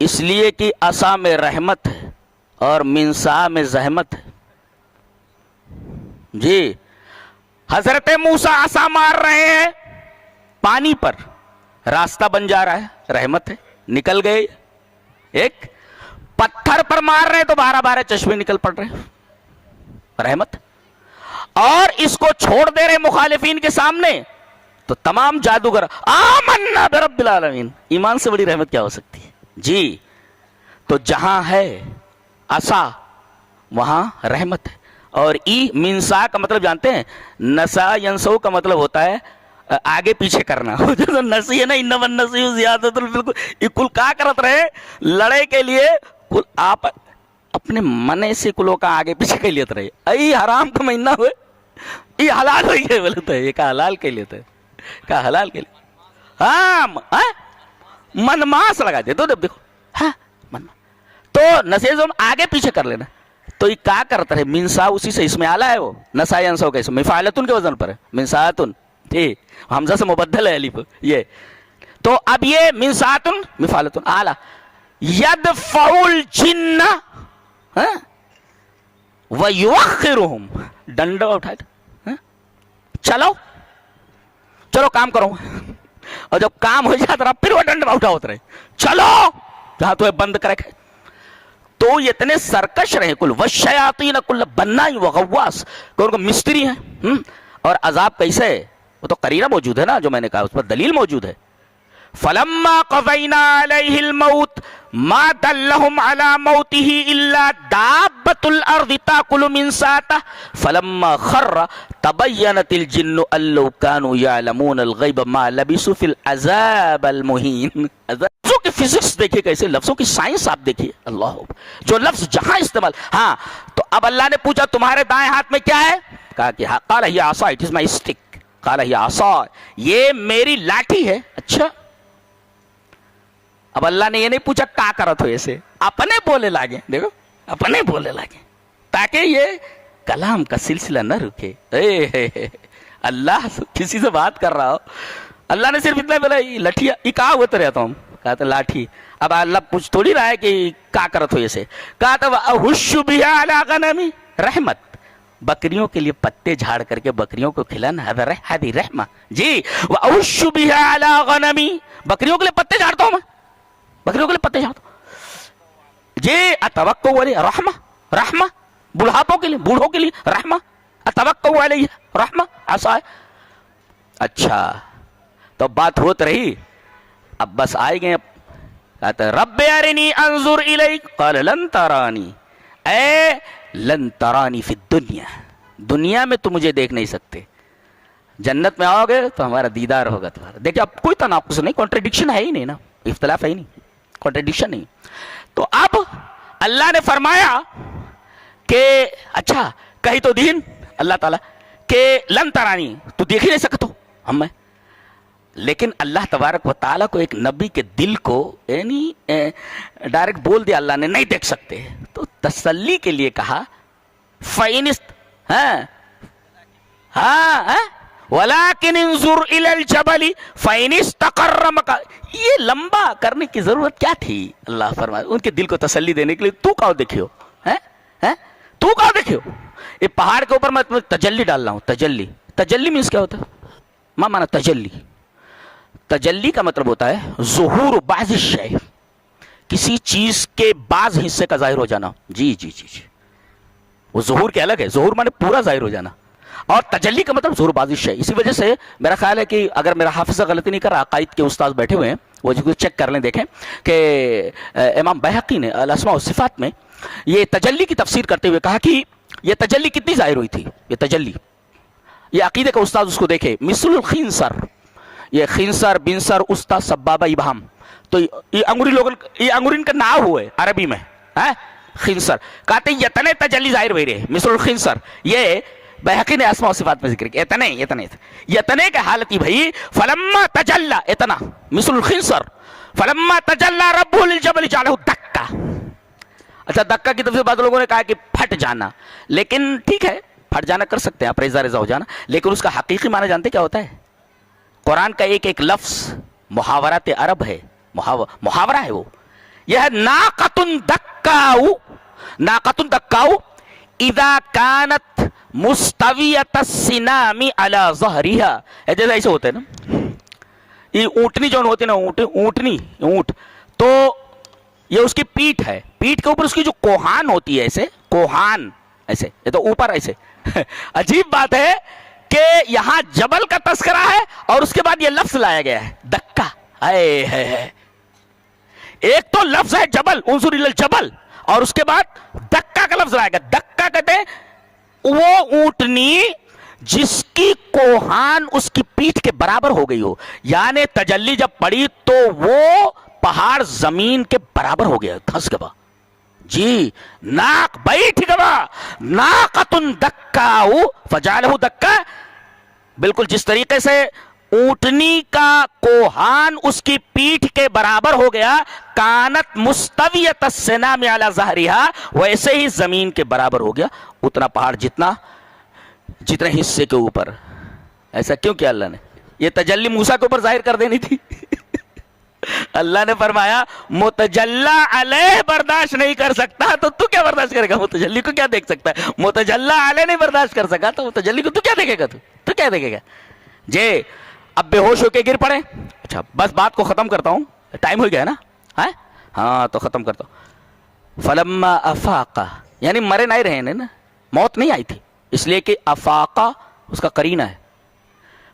اس لیے کہ عصا میں رحمت ہے اور منصا میں زحمت ہے. جی حضرت موسیٰ عصا مار رہے ہیں پانی پر, راستہ بن جا رہا ہے, رحمت ہے, نکل گئے. ایک پتھر پر مار رہے ہیں تو 12 چشمے نکل پڑ رہے ہیں, رحمت. اور اس کو چھوڑ دے رہے مخالفین کے سامنے تو تمام جادوگر آمنا برب العالمین, ایمان سے بڑی رحمت کیا ہو سکتی ہے. جی تو جہاں ہے عصا وہاں رحمت ہے. اور منسا کا مطلب جانتے ہیں, نسا ینسو کا مطلب ہوتا ہے آگے پیچھے کرنا. نسی ہے نا, انما النسی زیادۃ بالکل کل کا کرت رہے لڑے کے لیے, آپ اپنے منے سے کلوں کا آگے پیچھے کے لیے رہے. ای حرام کا مہینہ ہوئے, یہ حلال ہوئی ہے بولتا ہے, یہ کا حلال کے لیے تھا, کا حلال کے لیے. ہاں منماس لگا دے تو دیکھو, ہاں تو نسیز آگے پیچھے کر لینا. تو یہ کیا کرتا ہے منسا, اسی سے اس میں آلہ ہے وہ نسا ینسو کا, اس میں مفعلتن کے وزن پر ہے, منساتن, ٹھیک حمزہ سے مبدل ہے الف یہ. تو اب یہ منساتن مفعلتن آلہ, یدفع الجن ویؤخرہم, ڈنڈا اٹھائے چلو چلو کام کرو, اور جب کام ہو جاتا رہا پھر وہ ڈنڈا اٹھا ہوتا رہے, چلو جہاں تو بند کرے. تو یہ اتنے سرکش رہے کل, والشیاطین کل بناء وغواص, کہ ان کو مستری ہیں. اور عذاب کیسے ہے, وہ تو قرینہ موجود ہے نا, جو میں نے کہا اس پر دلیل موجود ہے. فلما قضینا علیہ الموت ما دلهم على موته الا دابة الارض تاكل من ساته فلما خر تبینت الجن ان لو كانوا يعلمون الغیب ما لبثوا في العذاب المهین. لفظوں کی فزکس دیکھیے کیسے, لفظوں کی سائنس آپ دیکھیے, اللہ جو لفظ جہاں استعمال. ہاں تو اب اللہ نے پوچھا تمہارے دائیں ہاتھ میں کیا ہے, کہا کہ قال هي عصا, it is my stick. قال هي عصا, یہ میری لاٹھی ہے. اچھا اب اللہ نے یہ نہیں پوچھا کیا کرت ہو, ایسے اپنے بولے لاگے, دیکھو اپنے بولے لاگے تاکہ یہ کلام کا سلسلہ نہ رکے. اللہ کسی سے بات کر رہا ہو, اللہ نے صرف اتنا بولا لٹھیا, یہ کہا ہوتا رہتا ہوں, کہا تھا لاٹھی. اب اللہ پوچھ تھوڑی رہا ہے کہ کیا کرت ہو ایسے, کہا تھا احش بہا علی غنمی, رحمت, بکریوں کے لیے پتے جھاڑ کر کے بکریوں کو کھلانا, ہذه رحمہ. جی واحش بہا علی غنمی, بکریوں کے لیے پتے جھاڑتا ہوں میں, بکریوں کے لیے پتے جھاڑتا ہوں. جی اتوقع علیہ رحمہ, رحمہ بڑھاپوں کے لیے, بوڑھوں کے لیے رحمہ, اتوقع علیہ رحمہ عصا. اچھا تو بات ہوت رہی اب بس آئے گئے، کہتے ہیں رب ارنی انظر الیک قال لن ترانی، اے لن ترانی فی الدنیا، دنیا میں تم مجھے دیکھ نہیں سکتے، جنت میں آؤ گے تو ہمارا دیدار ہوگا تمہارا۔ دیکھیں اب کوئی تناقض نہیں، کانٹرڈکشن ہے ہی نہیں نا، اختلاف ہے ہی نہیں، کانٹرڈکشن نہیں۔ تو اب اللہ نے فرمایا کہ اچھا کہی تو دین اللہ تعالیٰ کہ لن ترانی، تو دیکھ ہی نہیں سکتا ہم میں، لیکن اللہ تبارک و تعالیٰ کو ایک نبی کے دل کو یعنی ڈائریکٹ بول دیا اللہ نے نہیں دیکھ سکتے، تو تسلی کے لیے کہا فَإِنِسْتَ وَلَكِنْ انظُرْ إِلَى الْجَبَلِ فَإِنِ اسْتَقَرَّ مَكَانَهُ، یہ لمبا کرنے کی ضرورت کیا تھی؟ اللہ فرمائے ان کے دل کو تسلی دینے کے لیے تو کہو دیکھو، تو کہو دیکھو، یہ پہاڑ کے اوپر میں تجلی ڈال رہا ہوں، تجلی، تجلی مینس کیا ہوتا ہے؟ ما معنی تجلی؟ تجلی کا مطلب ہوتا ہے ظہور بعض الشیء، کسی چیز کے بعض حصے کا ظاہر ہو جانا، جی جی جی جی، وہ ظہور کے الگ ہے، ظہور معنی پورا ظاہر ہو جانا، اور تجلی کا مطلب ظہور بعض الشیء۔ اسی وجہ سے میرا خیال ہے کہ اگر میرا حافظہ غلطی نہیں کر رہا، عقائد کے استاد بیٹھے ہوئے ہیں وہ جو چیک کر لیں دیکھیں کہ امام بہقی نے الاسماء والصفات میں یہ تجلی کی تفسیر کرتے ہوئے کہا کہ یہ تجلی کتنی ظاہر ہوئی تھی، یہ تجلی، یہ عقیدے کا استاد اس کو دیکھے، مثل الخنصر، یہ خنصر بنصر استا سبابہ ابہام، تو یہ انگوری لوگ، یہ انگورین کا نام ہوئے عربی میں خنصر، کہتے ہیں یتنے تجلی ظاہر ہوئی رہے، مثل الخنصر، یہ بہقی نے اسماء و صفات میں ذکر کیا، یتنے کے حالت ہی بھئی فلما تجلا، اتنا مثل الخنصر، فلما تجلا ربہ للجبل جعلہ دکا۔ اچھا دکا کی تفسیر بعض لوگوں نے کہا کہ پھٹ جانا، لیکن ٹھیک ہے پھٹ جانا کر سکتے ہیں آپ، ریزہ ریزہ ہو جانا، لیکن اس کا حقیقی معنی جانتے کیا ہوتا ہے؟ قرآن کا ایک ایک لفظ محاورات عرب ہے، محاورہ ہے وہ، یہ ہے ناقۃ دکاؤ، ناقۃ دکاؤ اذا کانت مستویۃ السنام علی ظہرها، جیسے ایسے ہوتے ہیں نا، یہ اونٹنی جو ہوتی ہے نا، اونٹنی، اونٹ، تو یہ اس کی پیٹھ ہے، پیٹھ کے اوپر اس کی جو کوہان ہوتی ہے، ایسے کوہان ایسے، یہ تو اوپر ایسے عجیب بات ہے کہ یہاں جبل کا تذکرہ ہے اور اس کے بعد یہ لفظ لایا گیا ہے دکا، ایک تو لفظ ہے جبل، انظر الی الجبل، اور اس کے بعد دکا کا لفظ لایا گیا۔ دکا کہتے ہیں وہ اونٹنی جس کی کوہان اس کی پیٹھ کے برابر ہو گئی ہو، یعنی تجلی جب پڑی تو وہ پہاڑ زمین کے برابر ہو گیا، دھس گیا، جی ناک بیٹھ گوا، ناقۃ دکاؤ فجعلہ دکا، بالکل جس طریقے سے اونٹنی کا کوہان اس کی پیٹھ کے برابر ہو گیا، کانت مستویۃ السنام علی ظہرها، ویسے ہی زمین کے برابر ہو گیا اتنا پہاڑ جتنے حصے کے اوپر۔ ایسا کیوں کیا اللہ نے؟ یہ تجلی موسیٰ کے اوپر ظاہر کر دینی تھی اللہ نے فرمایا متجلا علیہ برداشت نہیں کر سکتا تو کیا برداشت کرے گا؟ متجلی کو کیا دیکھ سکتا ہے؟ متجلا علیہ نہیں برداشت کر سکا تو متجلی کو تو کیا دیکھے گا؟ تو کیا دیکھے گا؟ جی اب بے ہوش ہو کے گر پڑے۔ اچھا بس بات کو ختم کرتا ہوں، ٹائم ہو گیا ہے نا، ہاں تو ختم کرتا ہوں۔ فلما افاقہ یعنی مرے نہیں رہے نا، موت نہیں آئی تھی، اس لیے کہ افاقہ اس کا قرینہ ہے۔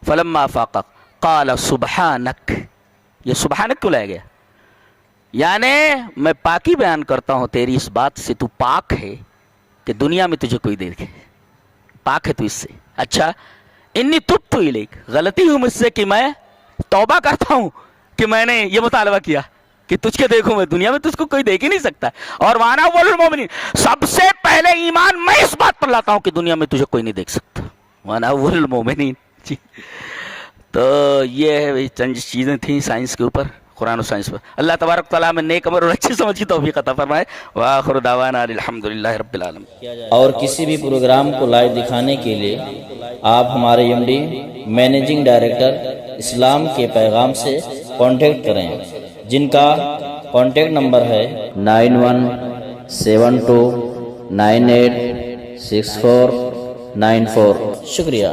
فلما افاقہ قال سبحانک، یہ سبحانک کیوں لایا گیا؟ یعنی میں پاکی بیان کرتا ہوں تیری اس بات سے، تو پاک ہے کہ دنیا میں تجھے کوئی دیکھے، پاک ہے تو اس سے۔ اچھا انی تبت الیک، غلطی ہوں مجھ سے کہ میں توبہ کرتا ہوں کہ میں نے یہ مطالبہ کیا کہ تجھ کے دیکھوں، میں دنیا میں تجھ کو کوئی دیکھ ہی نہیں سکتا، اور وانا اول المومنین، سب سے پہلے ایمان میں اس بات پر لاتا ہوں کہ دنیا میں تجھے کوئی نہیں دیکھ سکتا، وانا اول المومنین۔ جی تو یہ چند چیزیں تھیں سائنس کے اوپر، قرآن و سائنس پر۔ اللہ تبارک تعالیٰ میں نیک عمل اور اچھی سمجھ کی توفیق عطا فرمائے۔ وآخر دعوانا الحمدللہ رب العالمین۔ اور کسی بھی پروگرام کو لائیو دکھانے کے لیے آپ ہمارے ایم ڈی مینیجنگ ڈائریکٹر اسلام کے پیغام سے کانٹیکٹ کریں، جن کا کانٹیکٹ نمبر ہے 9172986494۔ شکریہ۔